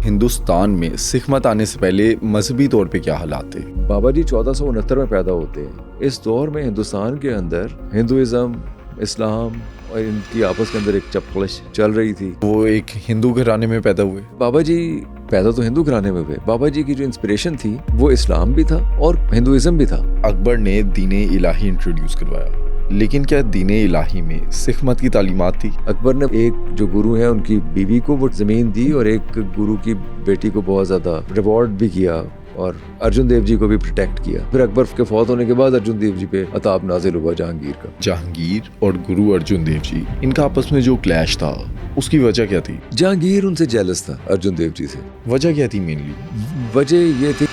हिंदुस्तान में सिख मत आने से पहले मजहबी तौर पे क्या हालात थे? बाबा जी 1469 में पैदा होते हैं। इस दौर में हिंदुस्तान के अंदर हिंदुइज्म, इस्लाम और इनकी आपस के अंदर एक चपकलश चल रही थी। वो एक हिंदू घराने में पैदा हुए। बाबा जी पैदा तो हिंदू घराने में हुए। बाबा जी की जो इंस्पिरेशन थी वो इस्लाम भी था और हिंदुइज्म भी था। अकबर ने दीने इलाही इंट्रोड्यूस करवाया, लेकिन क्या दीने इलाही में सिख मत की तालीमात थी? अकबर ने एक जो गुरु है उनकी बीवी को वो जमीन दी और एक गुरु की बेटी को बहुत ज्यादा रिवॉर्ड भी किया और अर्जुन देव जी को भी प्रोटेक्ट किया। फिर अकबर के फौत होने के बाद अर्जुन देव जी पे अताब नाजिल हुआ जहांगीर का। जहांगीर और गुरु अर्जुन देव जी, इनका आपस में जो क्लैश था उसकी वजह क्या थी? जहांगीर उनसे जेलस था अर्जुन देव जी से। वजह क्या थी मेनली? वजह ये थी,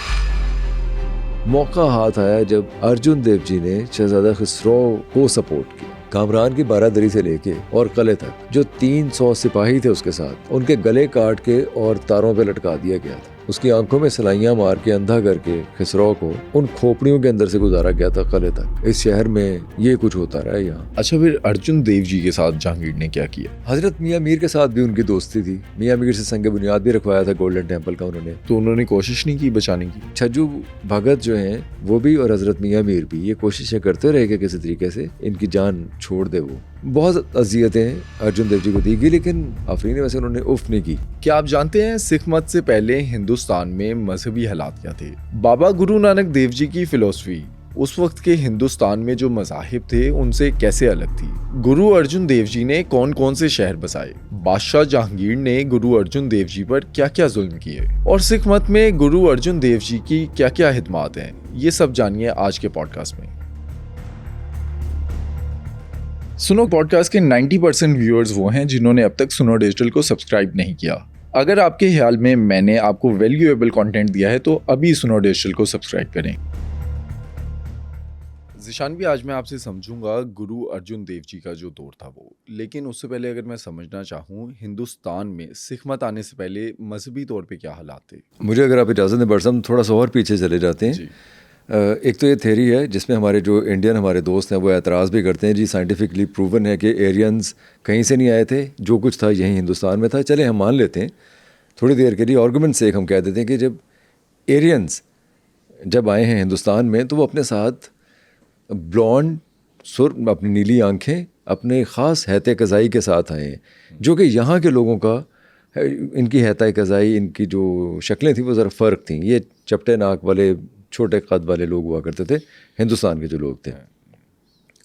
मौका हाथ आया जब अर्जुन देव जी ने शहजादा खसरो को सपोर्ट किया। कामरान की बारादरी से लेके और किले तक जो 300 सिपाही थे उसके साथ, उनके गले काट के और तारों पे लटका दिया गया था। उसकी आंखों में सलाइयां मार के अंधा करके खसरो को उन खोपड़ियों के अंदर से गुजारा गया था किले तक। इस शहर में ये कुछ होता रहा यहाँ। अच्छा, फिर अर्जुन देव जी के साथ जहांगीर ने क्या किया? हजरत मियाँ मीर के साथ भी उनकी दोस्ती थी। मियाँ मीर से संग बुनियाद भी रखवाया था गोल्डन टेम्पल का उन्होंने। तो उन्होंने कोशिश नहीं की बचाने की? छज्जू भगत जो हैं वो भी और हजरत मियाँ मीर भी ये कोशिशें करते रहे कि किसी तरीके से इनकी जान छोड़ दे। वो बहुत अजियतें अर्जुन देव जी को दी गई, लेकिन आफरीन वैसे उन्होंने उफ नहीं की। क्या आप जानते हैं सिख मत से पहले हिंदुस्तान में मजहबी हालात क्या थे? बाबा गुरु नानक देव जी की फिलॉसफी उस वक्त के हिंदुस्तान में जो मज़ाहिब थे उनसे कैसे अलग थी? गुरु अर्जुन देव जी ने कौन कौन से शहर बसाए? बादशाह जहांगीर ने गुरु अर्जुन देव जी पर क्या क्या जुल्म किए? और सिख मत में गुरु अर्जुन देव जी की क्या क्या हिदमात हैं? ये सब जानिए आज के पॉडकास्ट में। सुनो पॉडकास्ट के 90% व्यूअर्स वो हैं जिन्होंने अब तक सुनो डिजिटल को सब्सक्राइब नहीं किया। अगर आपके ख्याल में मैंने आपको वैल्यूएबल कंटेंट दिया है तो अभी सुनो डिजिटल को सब्सक्राइब करें। ज़िशान भी, आज मैं आपसे समझूंगा गुरु अर्जुन देव जी का जो दौर था वो, लेकिन उससे पहले अगर मैं समझना चाहूँ हिंदुस्तान में सिख मत आने से पहले मजहबी तौर पे क्या हालात थे? मुझे अगर आप इजाज़त दें बरसम थोड़ा सा और पीछे चले जाते हैं। एक तो ये थ्योरी है जिसमें हमारे जो इंडियन हमारे दोस्त हैं वो एतराज़ भी करते हैं, जी साइंटिफिकली प्रूवन है कि एरियंस कहीं से नहीं आए थे, जो कुछ था यहीं हिंदुस्तान में था। चले हम मान लेते हैं थोड़ी देर के लिए, आर्गूमेंट से एक हम कह देते हैं कि जब एरियंस जब आए हैं हिंदुस्तान में तो वो अपने साथ ब्लॉन्ड सुर, अपनी नीली आंखें, अपने ख़ास हैत कज़ाई के साथ आए हैं, जो कि यहाँ के लोगों का इनकी हैत कज़ाई, इनकी जो शक्लें थी वो ज़रा फ़र्क थी। ये चपटे नाक वाले छोटे कद वाले लोग हुआ करते थे हिंदुस्तान के जो लोग थे।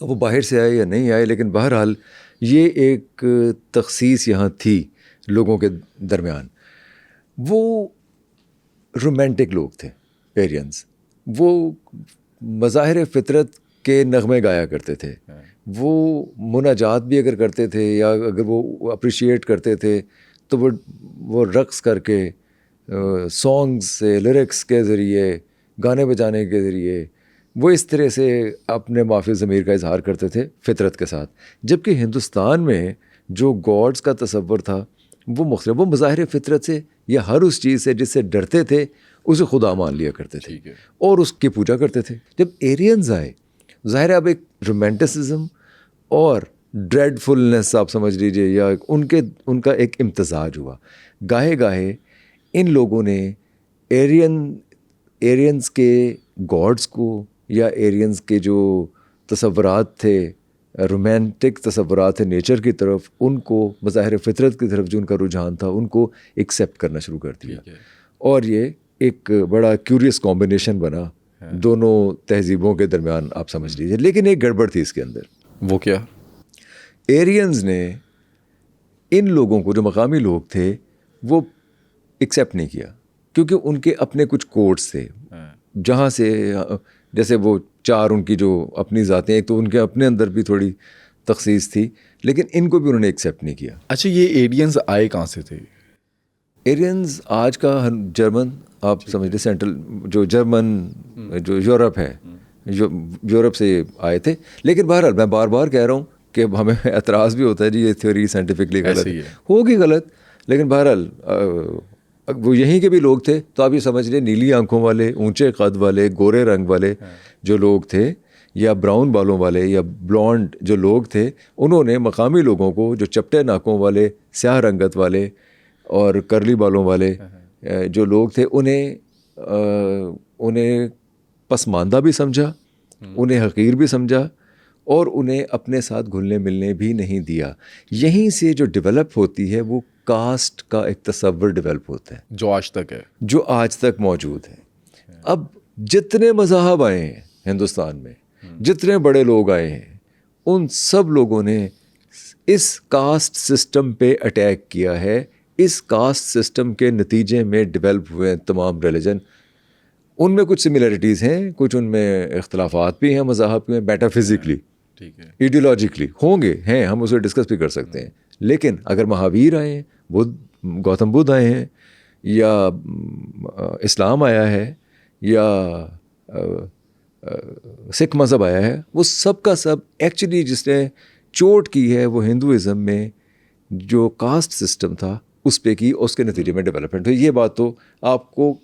वो बाहर से आए या नहीं आए, लेकिन बहरहाल ये एक तख़सीस यहाँ थी लोगों के दरमियान। वो रोमांटिक लोग थे एरियंस। वो मज़ाहिर फ़ितरत के नगमे गाया करते थे। वो मुनाजात भी अगर करते थे या अगर वो अप्रिशिएट करते थे तो वो रक़्स करके सॉन्ग्स से, लिरिक्स के ज़रिए, गाने बजाने के ज़रिए वो इस तरह से अपने माफ़ी ज़मीर का इजहार करते थे फ़ितरत के साथ। जबकि हिंदुस्तान में जो गॉड्स का तसव्वुर था वो मुख्तलिफ, वो मज़ाहिर फ़ितरत से या हर उस चीज़ से जिससे डरते थे उसे खुदा मान लिया करते थे और उसकी पूजा करते थे। जब एरियंस आए, ज़ाहिर है अब एक रोमांटिसिज्म और ड्रेडफुलनेस आप समझ लीजिए, या उनका एक इम्तज़ाज हुआ। गाहे गाहे इन लोगों ने एरियंस के गॉड्स को या एरियंस के जो तसव्वुरात थे, रोमांटिक तसव्वुरात थे नेचर की तरफ, उनको मज़ाहिर फ़ितरत की तरफ जो उनका रुझान था उनको एक्सेप्ट करना शुरू कर दिया। और ये एक बड़ा क्यूरियस कॉम्बिनेशन बना दोनों तहजीबों के दरमियान, आप समझ लीजिए। लेकिन एक गड़बड़ थी इसके अंदर। वो क्या? एरियंस ने इन लोगों को, जो मकामी लोग थे, वो एक्सेप्ट नहीं किया क्योंकि उनके अपने कुछ कोड्स थे जहाँ से, जैसे वो चार उनकी जो अपनी ज़ातें, एक तो उनके अपने अंदर भी थोड़ी तख़सीस थी, लेकिन इनको भी उन्होंने एक्सेप्ट नहीं किया। अच्छा, ये एरियंस आए कहाँ से थे? एरियंस आज का जर्मन, आप समझ लीजिए सेंट्रल जो जर्मन जो यूरोप है, यूरोप से है थे। लेकिन बहरहाल मैं बार बार कह रहा हूँ कि हमें एतराज़ भी होता है जी ये थ्योरी साइंटिफिकली गलत होगी, गलत, लेकिन बहरहाल वो यहीं के भी लोग थे। तो आप ये समझ लीजिए नीली आंखों वाले, ऊंचे कद वाले, गोरे रंग वाले जो लोग थे, या ब्राउन बालों वाले या ब्लॉन्ड जो लोग थे, उन्होंने मकामी लोगों को जो चपटे नाकों वाले, स्याह रंगत वाले और करली बालों वाले जो लोग थे उन्हें पसमानदा भी समझा, उन्हें हकीर भी समझा और उन्हें अपने साथ घुलने मिलने भी नहीं दिया। यहीं से जो डेवलप होती है वो कास्ट का एक तस्वर डेवलप होता है जो आज तक है, जो आज तक मौजूद है। अब जितने मज़हब आए हैं हिंदुस्तान में, जितने बड़े लोग आए हैं, उन सब लोगों ने इस कास्ट सिस्टम पे अटैक किया है। इस कास्ट सिस्टम के नतीजे में डेवलप हुए हैं तमाम रिलीजन। उनमें कुछ सिमिलरिटीज़ हैं, कुछ उनमें इख्तलाफात भी हैं मज़हब में, मेटाफिज़िकली, ठीक है, आइडियोलॉजिकली होंगे, हैं, हम उसे डिस्कस भी कर सकते हैं। लेकिन अगर महावीर आए हैं, गौतम बुद्ध आए हैं, या इस्लाम आया है, या सिख मज़हब आया है, वो सब का सब एक्चुअली जिसने चोट की है वो हिंदुइज़म में जो कास्ट सिस्टम था उस पे की, उसके नतीजे में डेवलपमेंट हुई। ये बात तो आपको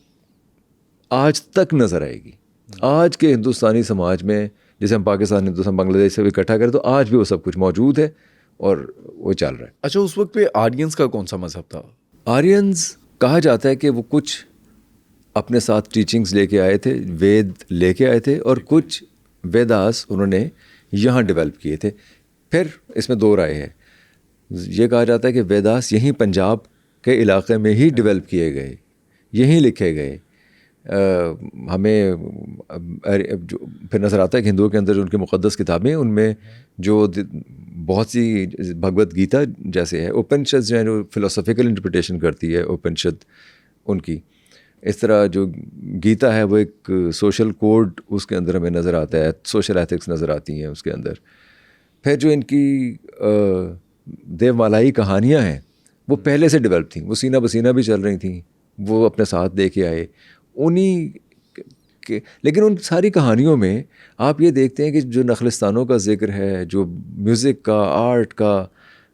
आज तक नज़र आएगी। आज के हिंदुस्तानी समाज में, जैसे हम पाकिस्तान, हिंदुस्तान, बांग्लादेश से इकट्ठा करें तो आज भी वो सब कुछ मौजूद है और वो चल रहा है। अच्छा, उस वक्त पे आर्यंस का कौन सा मजहब था? आर्यंस कहा जाता है कि वो कुछ अपने साथ टीचिंग्स लेके आए थे, वेद लेके आए थे, और कुछ वेदास उन्होंने यहाँ डेवलप किए थे। फिर इसमें दो राय है। ये कहा जाता है कि वेदास यहीं पंजाब के इलाके में ही डेवलप किए गए, यहीं लिखे गए। हमें जो फिर नज़र आता है कि हिंदुओं के अंदर जो उनकी मुक़द्दस किताबें, उनमें जो बहुत सी भगवत गीता जैसे है, उपनिषद जो है जो फ़िलोसॉफिकल इंटरप्रिटेशन करती है उपनिषद उनकी, इस तरह जो गीता है वो एक सोशल कोड उसके अंदर हमें नज़र आता है, सोशल एथिक्स नज़र आती हैं उसके अंदर। फिर जो इनकी देवमालाई कहानियाँ हैं वो पहले से डेवलप थी, वो सीना बसीना भी चल रही थी, वो अपने साथ लेके आए उन्हीं के। लेकिन उन सारी कहानियों में आप ये देखते हैं कि जो नखलिस्तानों का जिक्र है, जो म्यूज़िक का, आर्ट का,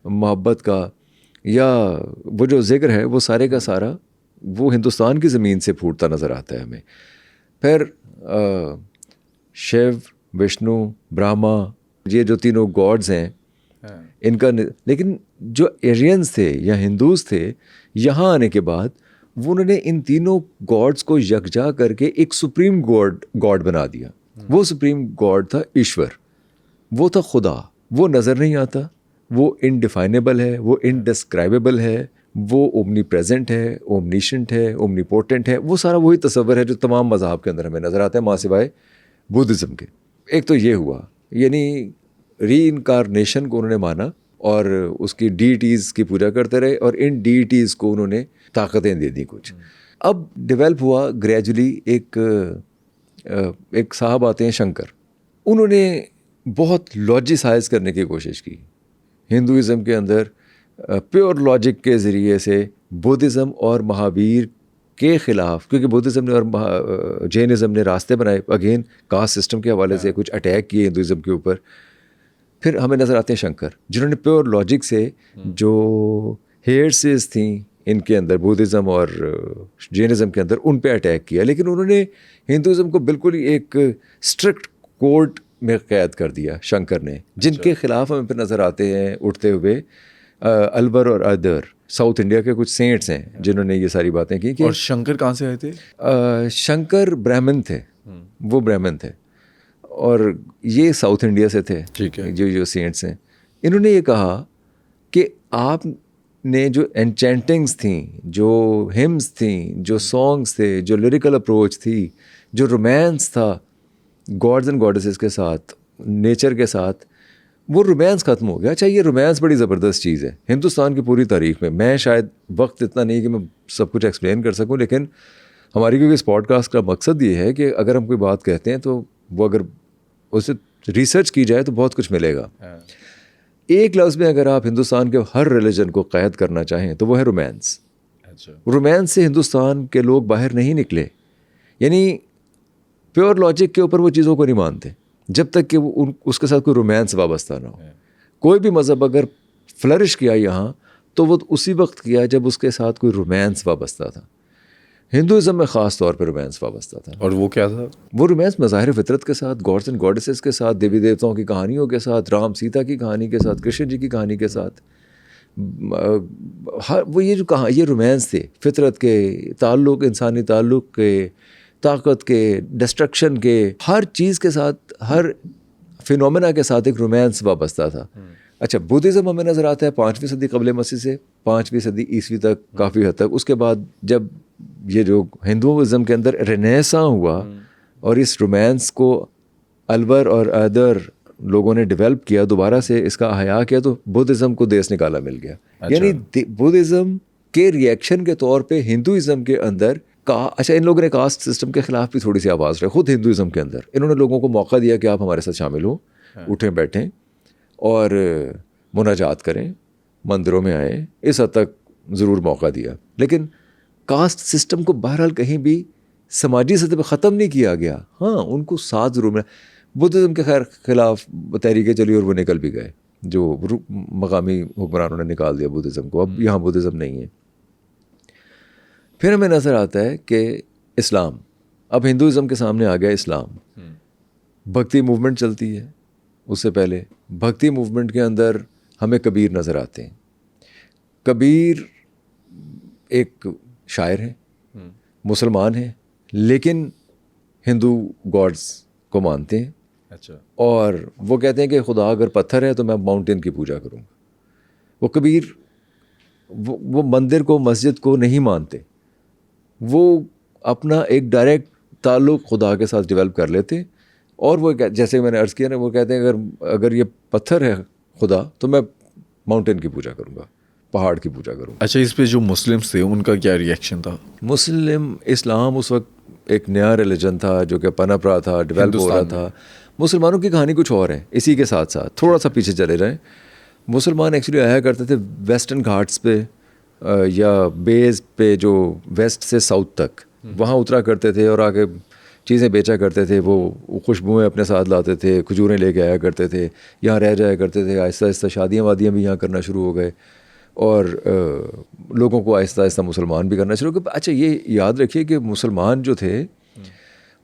मोहब्बत का, या वो जो जिक्र है वो सारे का सारा वो हिंदुस्तान की ज़मीन से फूटता नज़र आता है हमें। फिर शिव, विष्णु, ब्रह्मा, ये जो तीनों गॉड्स हैं इनका, लेकिन जो एरियंस थे या हिंदूज़ थे, यहाँ आने के बाद वो उन्होंने इन तीनों गॉड्स को यकजा करके एक सुप्रीम गॉड बना दिया। वो सुप्रीम गॉड था ईश्वर, वो था खुदा। वो नज़र नहीं आता, वो इनडिफाइनेबल है, वो इनडिस्क्राइबेबल है, वो ओमनी प्रेजेंट है, ओमनीशेंट है, ओमनीपोटेंट है। वो सारा वही तस्वर है जो तमाम मज़हब के अंदर हमें नज़र आता है, माँ सिवाय बुद्धिज़्म के। एक तो ये हुआ, यानी रीइंकारनेशन को उन्होंने माना और उसकी डीटीज़ की पूजा करते रहे, और इन डीटीज़ को उन्होंने ताकतें दे दी कुछ। अब डेवलप हुआ ग्रेजुअली एक साहब आते हैं शंकर, उन्होंने बहुत लॉजिसाइज करने की कोशिश की हिंदुइज़्म के अंदर, प्योर लॉजिक के ज़रिए से बुद्धिज़्म और महावीर के ख़िलाफ़, क्योंकि बुद्धिज़्म ने और जैनिज़्म ने रास्ते बनाए, अगेन कास्ट सिस्टम के हवाले से कुछ अटैक किए हिंदुइज़्म के ऊपर। फिर हमें नज़र आते हैं शंकर, जिन्होंने प्योर लॉजिक से जो हेयर्सेस थी इनके अंदर, बुद्धिज़्म और जैनिज़्म के अंदर, उन पे अटैक किया। लेकिन उन्होंने हिंदुइज़्म को बिल्कुल ही एक स्ट्रिक्ट कोड में कैद कर दिया शंकर ने, जिनके ख़िलाफ़ हमें फिर नज़र आते हैं उठते हुए अलवर और अदर, साउथ इंडिया के कुछ सेंट्स हैं जिन्होंने ये सारी बातें की। और शंकर कहाँ से आए थे? शंकर ब्राह्मण थे, वो ब्राह्मण थे, और ये साउथ इंडिया से थे। ठीक है। जो सेंट्स हैं, इन्होंने ये कहा कि आपने जो एन्चेंटिंग्स थी, जो हिम्स थी, जो सॉन्ग्स थे, जो लिरिकल अप्रोच थी, जो रोमांस था गॉड्स एंड गॉडेसेस के साथ, नेचर के साथ, वो रोमांस ख़त्म हो गया। अच्छा, ये रोमांस बड़ी ज़बरदस्त चीज़ है हिंदुस्तान की पूरी तारीख़ में। मैं शायद वक्त इतना नहीं कि मैं सब कुछ एक्सप्लेन कर सकूं, लेकिन हमारी क्योंकि इस पॉडकास्ट का मकसद ये है कि अगर हम कोई बात कहते हैं तो वो अगर उसे रिसर्च की जाए तो बहुत कुछ मिलेगा। एक लफ्ज़ में अगर आप हिंदुस्तान के हर रिलीजन को क़ैद करना चाहें तो वो है रोमांस। अच्छा, रोमांस से हिंदुस्तान के लोग बाहर नहीं निकले, यानी प्योर लॉजिक के ऊपर वो चीज़ों को नहीं मानते जब तक कि वो उसके साथ कोई रोमांस वाबस्ता ना हो। कोई भी मज़हब अगर फ्लरिश किया यहाँ तो वो उसी वक्त किया जब उसके साथ कोई रोमांस वाबस्ता था। हिंदुइज़्म में ख़ास तौर पर रोमांस वाबस्ता था। और वो क्या था? वो रोमांस मज़ाहिर फितरत के साथ, गॉड्स एंड गॉडेसेस के साथ, देवी देवताओं की कहानियों के साथ, राम सीता की कहानी के साथ, कृष्ण जी की कहानी के साथ। हर वो ये जो कहाँ ये रोमांस थे, फितरत के ताल्लुक़, इंसानी ताल्लुक़ के, ताकत के, डिस्ट्रक्शन के, हर चीज़ के साथ, हर फिनोमेना के साथ एक रोमांस वाबस्ता था। अच्छा, बुद्धिज़्म हमें नज़र आता है 5वीं सदी क़ब्ल मसीह से 5वीं सदी ईस्वी तक, काफ़ी हद तक। उसके बाद जब ये जो हिंदुइज़्म के अंदर रेनेसां हुआ और इस रोमांस को अलवर और अदर लोगों ने डेवलप किया, दोबारा से इसका अहया किया, तो बुद्धिज़्म को देश निकाला मिल गया। अच्छा। यानी बुद्धिज़्म के रिएक्शन के तौर पे हिंदुइज़्म के अंदर अच्छा, इन लोगों ने कास्ट सिस्टम के खिलाफ भी थोड़ी सी आवाज़ रखी। खुद हिंदुइज़्म के अंदर इन्होंने लोगों को मौका दिया कि आप हमारे साथ शामिल हो, उठें बैठें और मुनाजात करें, मंदिरों में आए, इस हद तक ज़रूर मौका दिया। लेकिन कास्ट सिस्टम को बहरहाल कहीं भी समाजी सतह पर ख़त्म नहीं किया गया। हाँ, उनको साथ ज़रूर मिला। बुद्धिज़्म के खिलाफ तहरीकें चली और वो निकल भी गए, जो मकामी हुक्मरानों ने निकाल दिया बुद्धिज़्म को। अब यहाँ बुद्धिज़्म नहीं है। फिर हमें नज़र आता है कि इस्लाम, अब हिंदुइज़्म के सामने आ गया इस्लाम। भक्ति मूवमेंट चलती है। उससे पहले भक्ति मूवमेंट के अंदर हमें कबीर नज़र आते हैं। कबीर एक शायर है, मुसलमान है, लेकिन हिंदू गॉड्स को मानते हैं। अच्छा। और वो कहते हैं कि खुदा अगर पत्थर है तो मैं माउंटेन की पूजा करूँगा। वो कबीर वो मंदिर को, मस्जिद को नहीं मानते। वो अपना एक डायरेक्ट ताल्लुक़ खुदा के साथ डेवलप कर लेते। और वो जैसे मैंने अर्ज़ किया ना, वो कहते हैं अगर ये पत्थर है खुदा तो मैं माउंटेन की पूजा करूँगा, पहाड़ की पूजा करूँगा। अच्छा, इस पे जो मुस्लिम्स थे उनका क्या रिएक्शन था? मुस्लिम इस्लाम उस वक्त एक नया रिलीजन था जो कि पनप रहा था, डेवलप हो रहा था। मुसलमानों की कहानी कुछ और है। इसी के साथ साथ थोड़ा सा पीछे चले जाएं, मुसलमान एक्चुअली आया करते थे वेस्टर्न घाट्स पे या बेस पे, जो वेस्ट से साउथ तक, वहाँ उतरा करते थे और आके चीज़ें बेचा करते थे। वो खुशबुएँ अपने साथ लाते थे, खजूरें लेके आया करते थे, यहाँ रह जाया करते थे। आहिस्ता आहिस्ता शादियाँ वादियाँ भी यहाँ करना शुरू हो गए और लोगों को आहिस्ता आहिस्ता मुसलमान भी करना शुरू हो गए। अच्छा, ये याद रखिए कि मुसलमान जो थे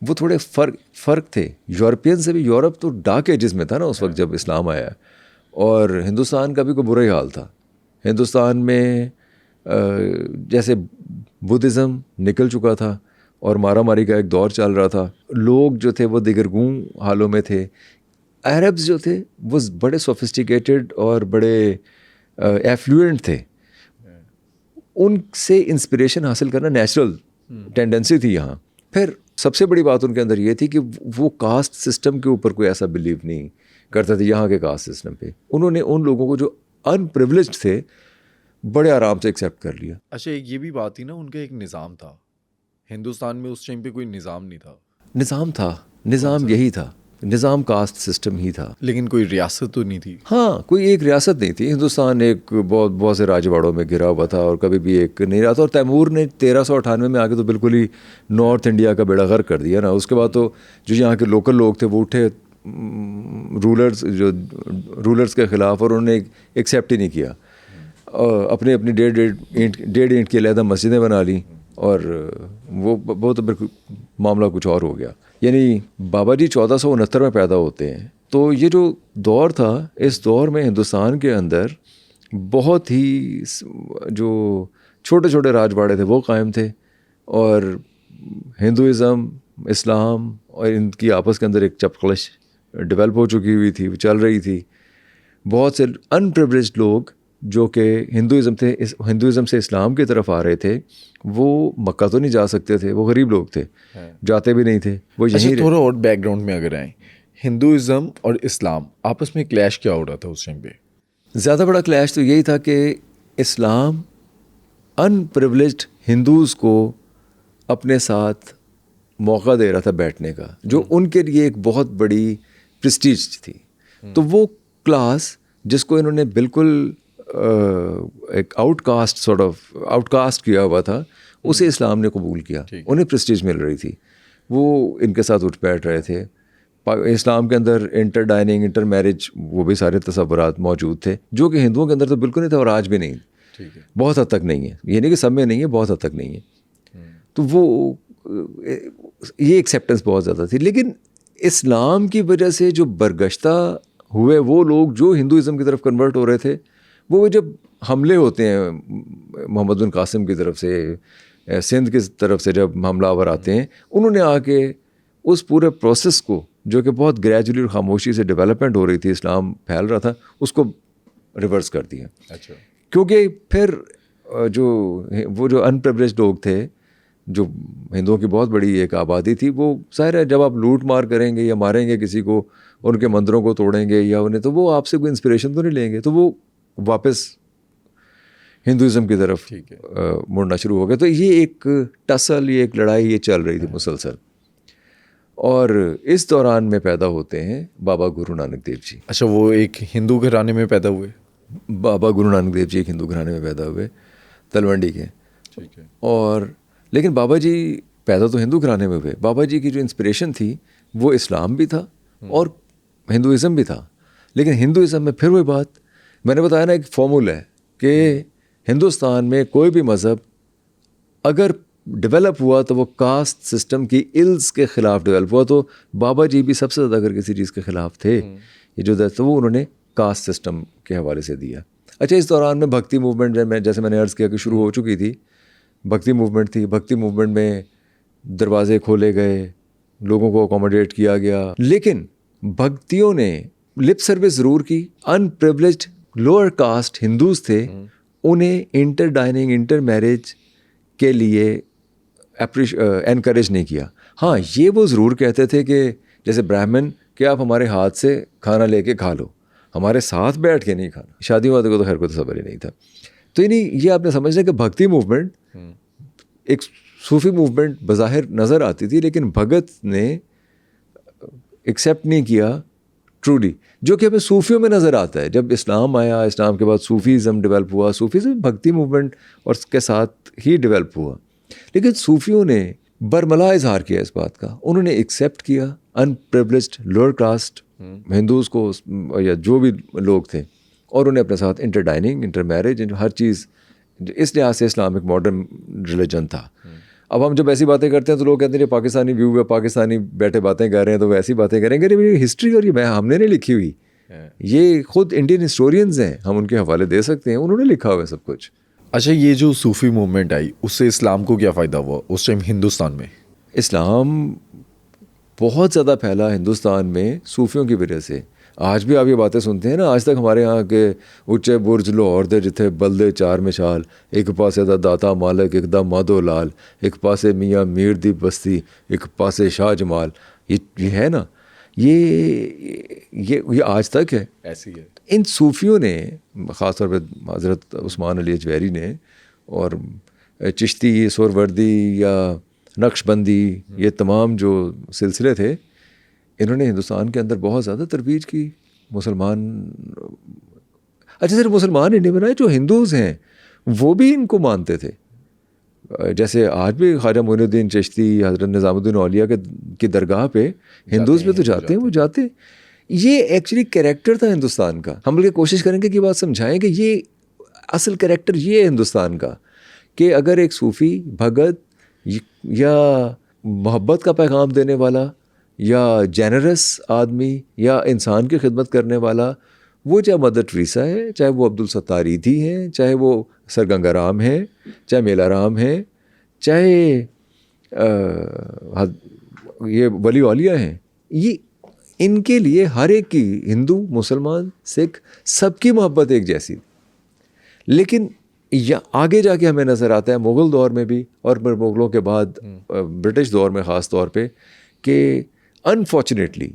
वो थोड़े फ़र्क थे यूरोपियन से भी। यूरोप तो डार्क एजेस में था ना उस वक्त जब इस्लाम आया, और हिंदुस्तान का भी कोई बुरा ही हाल था। हिंदुस्तान में जैसे बुद्धिज़्म निकल चुका था और मारा मारी का एक दौर चल रहा था। लोग जो थे वो दिगरगूं हालों में थे। अरब्स जो थे वो बड़े सोफिस्टिकेटेड और बड़े एफ्लुएंट थे। उनसे इंस्पिरेशन हासिल करना नेचुरल टेंडेंसी थी यहाँ। फिर सबसे बड़ी बात उनके अंदर ये थी कि वो कास्ट सिस्टम के ऊपर कोई ऐसा बिलीव नहीं करते थे यहाँ के कास्ट सिस्टम पे। उन्होंने उन लोगों को जो अनप्रिविलेज्ड थे बड़े आराम से एक्सेप्ट कर लिया। अच्छा, एक ये भी बात थी ना, उनका एक निज़ाम था। हिंदुस्तान में उस टाइम पे कोई निज़ाम नहीं था। निज़ाम यही था, निज़ाम कास्ट सिस्टम ही था, लेकिन कोई रियासत तो नहीं थी। हाँ, कोई एक रियासत नहीं थी। हिंदुस्तान एक बहुत से राजवाड़ों में घिरा हुआ था और कभी भी एक नहीं रहा था। और तैमूर ने 1398 में आके तो बिल्कुल ही नॉर्थ इंडिया का बेड़ा गर्क कर दिया ना। उसके बाद तो जो यहाँ के लोकल लोग थे वो उठे रूलर्स के ख़िलाफ़, और उन्होंने एक्सेप्ट ही नहीं किया। अपनी डेढ़ ईंट की अलहदा मस्जिदें बना ली और वो तो बिल्कुल मामला कुछ और हो गया। यानी बाबा जी 1469 में पैदा होते हैं। तो ये जो दौर था, इस दौर में हिंदुस्तान के अंदर बहुत ही जो छोटे छोटे राजवाड़े थे वो कायम थे, और हिंदुइज़्म, इस्लाम और इनकी आपस के अंदर एक चपकलश डेवलप हो चुकी हुई थी, चल रही थी। बहुत से अनप्रिविलेज्ड लोग जो कि हिंदुइज़्म से इस्लाम की तरफ आ रहे थे, वो मक्का तो नहीं जा सकते थे, वो गरीब लोग थे, जाते भी नहीं थे, वो यहीं। थोड़ा और बैकग्राउंड में अगर आए, हिंदुइज़्म और इस्लाम आपस में क्लैश क्या हो रहा था उस टाइम पे? ज़्यादा बड़ा क्लैश तो यही था कि इस्लाम अनप्रिविलेज्ड हिंदूज़ को अपने साथ मौका दे रहा था बैठने का, जो उनके लिए एक बहुत बड़ी प्रेस्टीज थी। तो वो क्लास जिसको इन्होंने बिल्कुल एक आउटकास्ट किया हुआ था, उसे इस्लाम ने कबूल किया। उन्हें प्रेस्टीज मिल रही थी, वो इनके साथ उठ बैठ रहे थे। इस्लाम के अंदर इंटर डाइनिंग, इंटर मैरिज, वो भी सारे तसव्वुरात मौजूद थे, जो कि हिंदुओं के अंदर तो बिल्कुल नहीं था और आज भी नहीं। बहुत हद तक नहीं है, ये नहीं कि सब में नहीं है, बहुत हद तक नहीं है। तो वो ये एक्सेप्टेंस बहुत ज़्यादा थी। लेकिन इस्लाम की वजह से जो बरगश्ता हुए वो लोग जो हिंदुइज़्म की तरफ कन्वर्ट हो रहे थे, वो जब हमले होते हैं मोहम्मद बिन कासिम की तरफ से, सिंध की तरफ से जब हमलावर आते हैं, उन्होंने आके उस पूरे प्रोसेस को जो कि बहुत ग्रेजुअली और खामोशी से डेवलपमेंट हो रही थी, इस्लाम फैल रहा था, उसको रिवर्स कर दिया। अच्छा। क्योंकि फिर वो जो अनप्रिविलेज्ड लोग थे, जो हिंदुओं की बहुत बड़ी एक आबादी थी, वो ज़ाहिर है जब आप लूट मार करेंगे या मारेंगे किसी को, उनके मंदिरों को तोड़ेंगे या उन्हें, तो वो आपसे कोई इंस्पिरेशन तो नहीं लेंगे, तो वो वापस हिंदुज़म की तरफ मुड़ना शुरू हो गया। तो ये एक टसल, ये एक लड़ाई ये चल रही थी मुसलसल, और इस दौरान में पैदा होते हैं बाबा गुरु नानक देव जी। अच्छा, वो एक हिंदू घराने में पैदा हुए? बाबा गुरु नानक देव जी एक हिंदू घराने में पैदा हुए, तलवंडी के। ठीक है। और लेकिन बाबा जी पैदा तो हिंदू घराने में हुए, बाबा जी की जो इंस्पिरेशन थी वो इस्लाम भी था और हिंदुइज़म भी था। लेकिन हिंदुइज़म में फिर वही बात मैंने बताया ना, एक फॉर्मूला है कि हिंदुस्तान में कोई भी मज़हब अगर डेवलप हुआ तो वो कास्ट सिस्टम की इल्स के ख़िलाफ़ डेवलप हुआ। तो बाबा जी भी सबसे ज़्यादा अगर किसी चीज़ के ख़िलाफ़ थे, ये जो तो वो उन्होंने कास्ट सिस्टम के हवाले से दिया। अच्छा, इस दौरान में भक्ति मूवमेंट, जैसे मैंने अर्ज़ किया कि शुरू हो चुकी थी, भक्ति मूवमेंट थी। भक्ति मूवमेंट में दरवाजे खोले गए, लोगों को अकोमोडेट किया गया, लेकिन भक्तियों ने लिप सर्विस ज़रूर की। अनप्रिविलेज्ड लोअर कास्ट हिंदूज़ थे, उन्हें इंटर डाइनिंग, इंटर मैरिज के लिए एनकरेज नहीं किया। हाँ, ये वो ज़रूर कहते थे कि जैसे ब्राह्मण कि आप हमारे हाथ से खाना लेके खा लो, हमारे साथ बैठ के नहीं खाना। शादी वादी को तो खैर कोई तसव्वुर ही नहीं था। तो ये आपने समझना कि भक्ति मूवमेंट एक सूफी मूवमेंट बज़ाहिर नज़र आती थी, लेकिन भगत ने एक्सेप्ट नहीं किया ट्रूली, जो कि हमें सूफियों में नज़र आता है। जब इस्लाम आया, इस्लाम के बाद सूफीज़म डेवलप हुआ, सूफीज़म भक्ति मूवमेंट और उसके साथ ही डेवलप हुआ। लेकिन सूफियों ने बरमला इजहार किया इस बात का, उन्होंने एक्सेप्ट किया अनप्रिविलेज्ड लोअर कास्ट हिंदूज़ को या जो भी लोग थे, और उन्हें अपने साथ इंटर डाइनिंग, इंटर मैरिज, हर चीज़, इस लिहाज से इस्लाम एक मॉडर्न रिलीजन था। अब हम जब ऐसी बातें करते हैं तो लोग कहते हैं ये पाकिस्तानी व्यू है, पाकिस्तानी बैठे बातें कर रहे हैं तो वैसी बातें करेंगे। ये हिस्ट्री और ये हमने नहीं लिखी हुई, ये खुद इंडियन हिस्टोरियंस हैं, हम उनके हवाले दे सकते हैं, उन्होंने लिखा हुआ है सब कुछ। अच्छा, ये जो सूफी मूवमेंट आई, उससे इस्लाम को क्या फ़ायदा हुआ उस टाइम हिंदुस्तान में? इस्लाम बहुत ज़्यादा फैला हिंदुस्तान में सूफियों की वजह से। आज भी आप ये बातें सुनते हैं ना, आज तक हमारे यहाँ के उच्चे बुर्ज लाहौर दे जिथे बलदे चार मिसाल, एक पासे दा दाता मालिक, एक दा माधो लाल, एक पासे मियाँ मीर दी बस्ती, एक पासे शाह जमाल, ये है ना, ये आज तक है, ऐसी है। इन सूफियों ने, ख़ास तौर पे हज़रत उस्मान अली अजवैरी ने और चिश्ती, सोहरवर्दी या नक्शबंदी, ये तमाम जो सिलसिले थे, इन्होंने हिंदुस्तान के अंदर बहुत ज़्यादा तरवीज की। मुसलमान, अच्छा सिर्फ मुसलमान ही नहीं बनाए, जो हिंदूज़ हैं वो भी इनको मानते थे। जैसे आज भी ख्वाजा मोइनुद्दीन चिश्ती, हज़रत निज़ामुद्दीन औलिया की दरगाह पे हिंदूज़ भी तो जाते हैं, वो जाते। ये एक्चुअली कैरेक्टर था हिंदुस्तान का। हम लोग कोशिश करेंगे कि बात समझाएं कि ये असल कैरेक्टर ये है हिंदुस्तान का, कि अगर एक सूफ़ी भगत या मोहब्बत का पैगाम देने वाला या जेनरस आदमी या इंसान की खिदमत करने वाला, वो चाहे मदर टेरेसा है, चाहे वो अब्दुल सत्तार ईदी हैं, चाहे वो सर गंगाराम है, चाहे मेलाराम है, चाहे ये वली औलिया हैं, ये इनके लिए हर एक की, हिंदू, मुसलमान, सिख, सबकी मोहब्बत एक जैसी। लेकिन या आगे जाके हमें नज़र आता है मुग़ल दौर में भी, और मुग़लों के बाद ब्रिटिश दौर में ख़ास तौर पे, कि अनफॉर्चुनेटली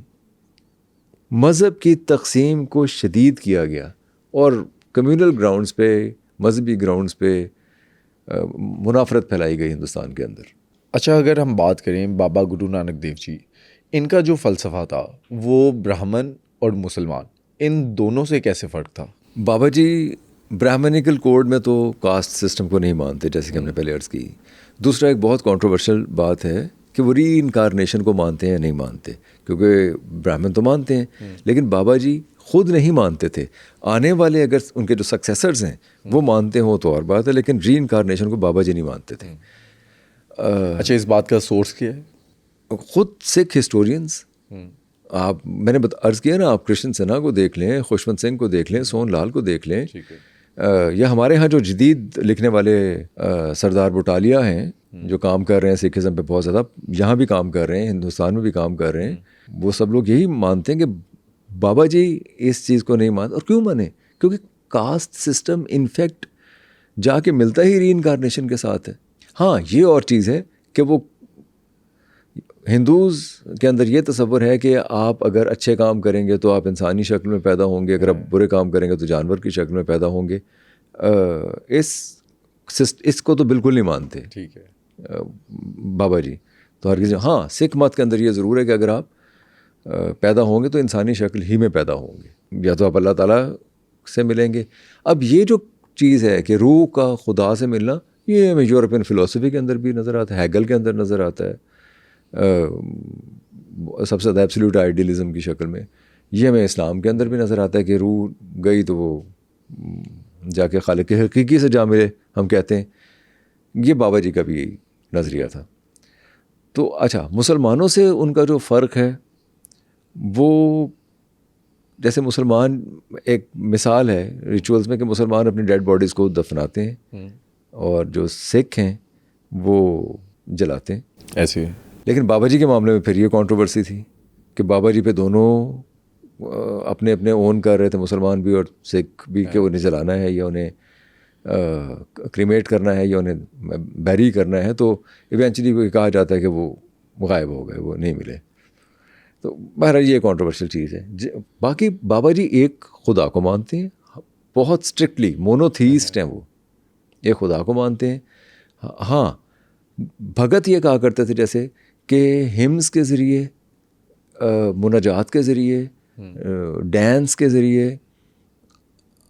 मज़हब की तक़सीम को शदीद किया गया और कम्यूनल ग्राउंड्स पे, मजहबी ग्राउंड्स पे मुनाफरत फैलाई गई हिंदुस्तान के अंदर। अच्छा, अगर हम बात करें बाबा गुरु नानक देव जी, इनका जो फ़लसफ़ा था वो ब्राह्मण और मुसलमान, इन दोनों से कैसे फ़र्क था? बाबा जी ब्राह्मणिकल कोड में तो कास्ट सिस्टम को नहीं मानते, जैसे कि हमने पहले अर्ज़ की। दूसरा एक बहुत कंट्रोवर्शियल बात है कि वो री इनकारनेशन को मानते हैं या नहीं मानते, क्योंकि ब्राह्मण तो मानते हैं लेकिन बाबा जी खुद नहीं मानते थे। आने वाले अगर उनके जो सक्सेसर्स हैं वो मानते हो तो और बात है, लेकिन री इनकारनेशन को बाबा जी नहीं मानते थे। अच्छा, इस बात का सोर्स क्या है? खुद सिख हिस्टोरियंस, मैंने अर्ज़ किया ना, आप कृष्ण सिन्हा को देख लें, खुशवंत सिंह को देख लें, सोहन लाल को देख लें, या हमारे यहाँ जो जदीद लिखने वाले सरदार बुटालिया हैं जो काम कर रहे हैं सिखिज़म पे बहुत ज़्यादा, यहाँ भी काम कर रहे हैं, हिंदुस्तान में भी काम कर रहे हैं, वो सब लोग यही मानते हैं कि बाबा जी इस चीज़ को नहीं मानते। और क्यों माने? क्योंकि कास्ट सिस्टम इनफैक्ट जाके मिलता ही रीइंकार्नेशन के साथ है। हाँ, ये और चीज़ है कि वो हिंदूज़ के अंदर ये तसव्वुर है कि आप अगर अच्छे काम करेंगे तो आप इंसानी शक्ल में पैदा होंगे, अगर आप बुरे काम करेंगे तो जानवर की शक्ल में पैदा होंगे। इसको तो बिल्कुल नहीं मानते। ठीक है। बाबा जी तो हर किसी, हाँ सिख मत के अंदर ये ज़रूर है कि अगर आप पैदा होंगे तो इंसानी शक्ल ही में पैदा होंगे, या तो आप अल्लाह ताला से मिलेंगे। अब ये जो चीज़ है कि रूह का खुदा से मिलना, ये हमें यूरोपियन फ़िलासफ़ी के अंदर भी नज़र आता है, हैगल के अंदर नज़र आता है, सबसे ज़्यादा एब्सोल्यूट आइडियलिज़म की शक्ल में। ये हमें इस्लाम के अंदर भी नज़र आता है कि रूह गई तो वो जाके खालिक के हकीकी से जा मिले, हम कहते हैं। ये बाबा जी का भी नज़रिया था। तो अच्छा, मुसलमानों से उनका जो फ़र्क है वो, जैसे मुसलमान, एक मिसाल है रिचुअल्स में कि मुसलमान अपनी डेड बॉडीज़ को दफनाते हैं और जो सिख हैं वो जलाते हैं, ऐसे। लेकिन बाबा जी के मामले में फिर ये कंट्रोवर्सी थी कि बाबा जी पे दोनों अपने अपने ओन कर रहे थे, मुसलमान भी और सिख भी, कि उन्हें जलाना है या उन्हें क्रीमेट करना है या उन्हें बैरी करना है। तो इवेंचुअली कहा जाता है कि वो गायब हो गए, वो नहीं मिले। तो बहरहाल ये कंट्रोवर्शियल चीज़ है। बाकी बाबा जी एक खुदा को मानते हैं, बहुत स्ट्रिक्टली मोनोथीस्ट हैं वो, एक खुदा को मानते हैं। हाँ, भगत ये कहा करते थे जैसे कि हिम्स के ज़रिए, मुनाजात के ज़रिए, डांस के ज़रिए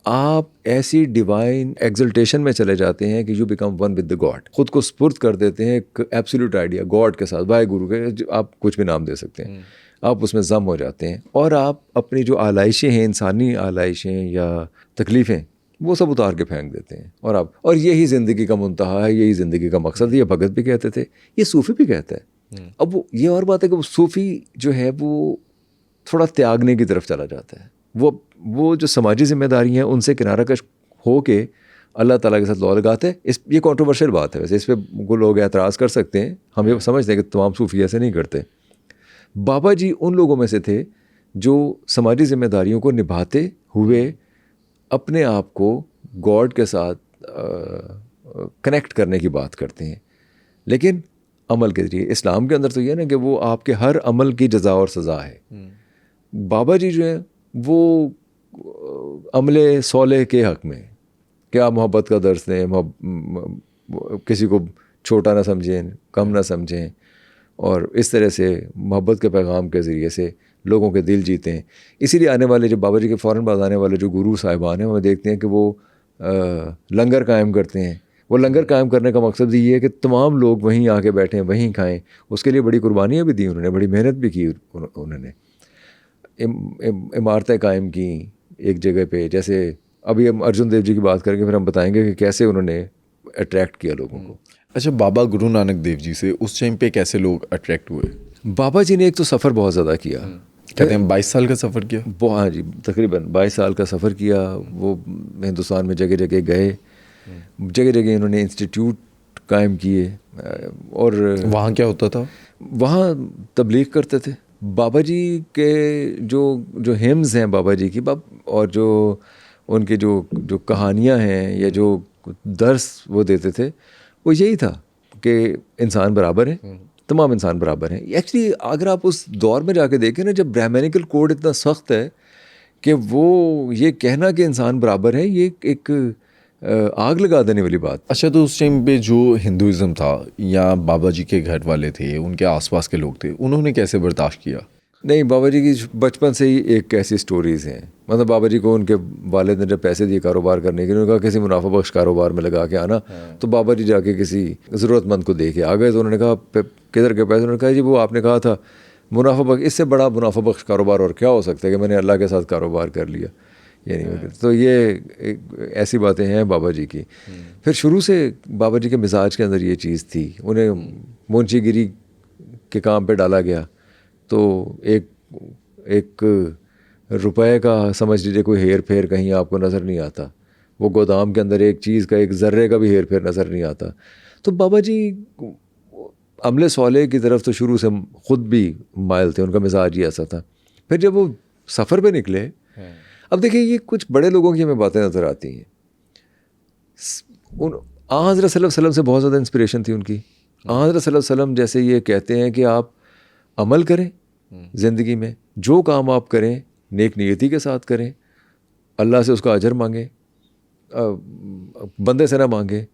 आप ऐसी डिवाइन एक्सल्टेशन में चले जाते हैं कि you become one with the God, ख़ुद को स्पुर्द कर देते हैं एक एब्सोल्यूट आइडिया गॉड के साथ, वाहे गुरु के, आप कुछ भी नाम दे सकते हैं, आप उसमें जम हो जाते हैं और आप अपनी जो आलाइशें हैं, इंसानी आलाइशें या तकलीफ़ें, वो सब उतार के फेंक देते हैं और यही ज़िंदगी का मुंतहा है, यही ज़िंदगी का मकसद है। ये भगत भी कहते थे, ये सूफ़ी भी कहता है। अब वो ये और बात है कि वो सूफ़ी जो है वो थोड़ा त्यागने की तरफ चला जाता है। वो जो समाजी जिम्मेदारी हैं उनसे किनारा कश हो के अल्लाह ताला के साथ लौ लगाते हैं। ये कंट्रोवर्शियल बात है, वैसे इस पर लोग एतराज़ कर सकते हैं, हम ये समझते हैं कि तमाम सूफ़ी ऐसे नहीं करते। बाबा जी उन लोगों में से थे जो समाजी जिम्मेदारियों को निभाते हुए अपने आप को गॉड के साथ कनेक्ट करने की बात करते हैं, लेकिन अमल के ज़रिए। इस्लाम के अंदर तो ये ना कि वो आपके हर अमल की जज़ा और सज़ा है। बाबा जी जो हैं वो अमले सौले के हक़ में, कि आप मोहब्बत का दर्स दें, किसी को छोटा ना समझें, कम ना समझें, और इस तरह से मोहब्बत के पैगाम के ज़रिए से लोगों के दिल जीते हैं। इसीलिए आने वाले जो बाबा जी के फ़ौरन बाद आने वाले जो गुरु साहिबान हैं, हमें देखते हैं कि वो लंगर कायम करते हैं। वो लंगर कायम करने का मकसद ये है कि तमाम लोग वहीं आके बैठें, वहीं खाएं। उसके लिए बड़ी कुर्बानियाँ भी दी उन्होंने, बड़ी मेहनत भी की उन्होंने। इमारतें कायम की एक जगह पे, जैसे अभी हम अर्जुन देव जी की बात करेंगे, फिर हम बताएंगे कि कैसे उन्होंने अट्रैक्ट किया लोगों को। अच्छा, बाबा गुरु नानक देव जी से उस टाइम पे कैसे लोग अट्रैक्ट हुए? बाबा जी ने एक तो सफ़र बहुत ज़्यादा किया, कहते हैं 22 साल का सफ़र किया। हाँ जी, तकरीबन 22 साल का सफ़र किया। वो हिंदुस्तान में जगह जगह गए, जगह जगह इन्होंने इंस्टीट्यूट कायम किए। और वहाँ क्या होता था? वहाँ तबलीग करते थे। बाबा जी के जो हिम्स हैं बाबा जी की, और जो उनकी जो कहानियाँ हैं या जो दर्स वो देते थे, वो यही था कि इंसान बराबर है, तमाम इंसान बराबर हैं। एक्चुअली अगर आप उस दौर में जाके देखें ना, जब ब्राह्मणिकल कोड इतना सख्त है कि वो ये कहना कि इंसान बराबर है, ये एक आग लगा देने वाली बात। अच्छा, तो उस टाइम पे जो हिंदुज़म था या बाबा जी के घर वाले थे, उनके आसपास के लोग थे, उन्होंने कैसे बर्दाश्त किया? नहीं, बाबा जी की बचपन से ही एक ऐसी स्टोरीज़ हैं। मतलब बाबा जी को उनके वालिद ने जब पैसे दिए कारोबार करने के लिए, उन्होंने कहा किसी मुनाफा बख्श कारोबार में लगा के आना। तो बाबा जी जाके किसी ज़रूरतमंद को दे के आ गए। तो उन्होंने कहा किधर के पैसे? उन्होंने कहा जी वो आपने कहा था मुनाफा बख्श, इससे बड़ा मुनाफा बख्श कारोबार और क्या हो सकता है कि मैंने अल्लाह के साथ कारोबार कर लिया। ये नहीं। तो ये ऐसी बातें हैं बाबा जी की। फिर शुरू से बाबा जी के मिजाज के अंदर ये चीज़ थी। उन्हें मुंशीगिरी के काम पे डाला गया, तो एक रुपए का समझ लीजिए कोई हेर फेर कहीं आपको नज़र नहीं आता, वो गोदाम के अंदर एक चीज़ का एक ज़र्रे का भी हेर फेर नज़र नहीं आता। तो बाबा जी अमले सौले की तरफ तो शुरू से ख़ुद भी माइल थे, उनका मिजाज ही ऐसा था। फिर जब वो सफ़र पे निकले, अब देखिए ये कुछ बड़े लोगों की हमें बातें नज़र आती हैं। उन हज़रत सल्लल्लाहु अलैहि वसल्लम से बहुत ज़्यादा इंस्पिरेशन थी उनकी। हज़रत सल्लल्लाहु अलैहि वसल्लम जैसे ये कहते हैं कि आप अमल करें ज़िंदगी में, जो काम आप करें नेक नियति के साथ करें, अल्लाह से उसका अजर मांगे, बंदे से ना मांगे,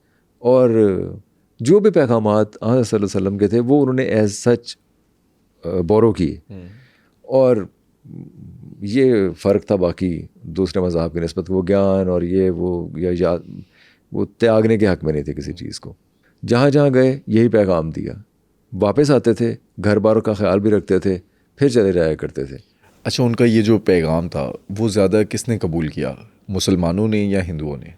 और जो भी पैगामात हज़रत सल्लल्लाहु अलैहि वसल्लम के थे वो उन्होंने एज सच बोरो किए। और ये फ़र्क था बाकी दूसरे मज़हब की निस्बत, वो ज्ञान और ये वो वो त्यागने के हक़ में नहीं थे किसी चीज़ को। जहाँ जहाँ गए यही पैगाम दिया, वापस आते थे, घर बार का ख्याल भी रखते थे, फिर चले जाया करते थे। अच्छा, उनका ये जो पैगाम था वो ज़्यादा किसने कबूल किया, मुसलमानों ने या हिंदुओं ने?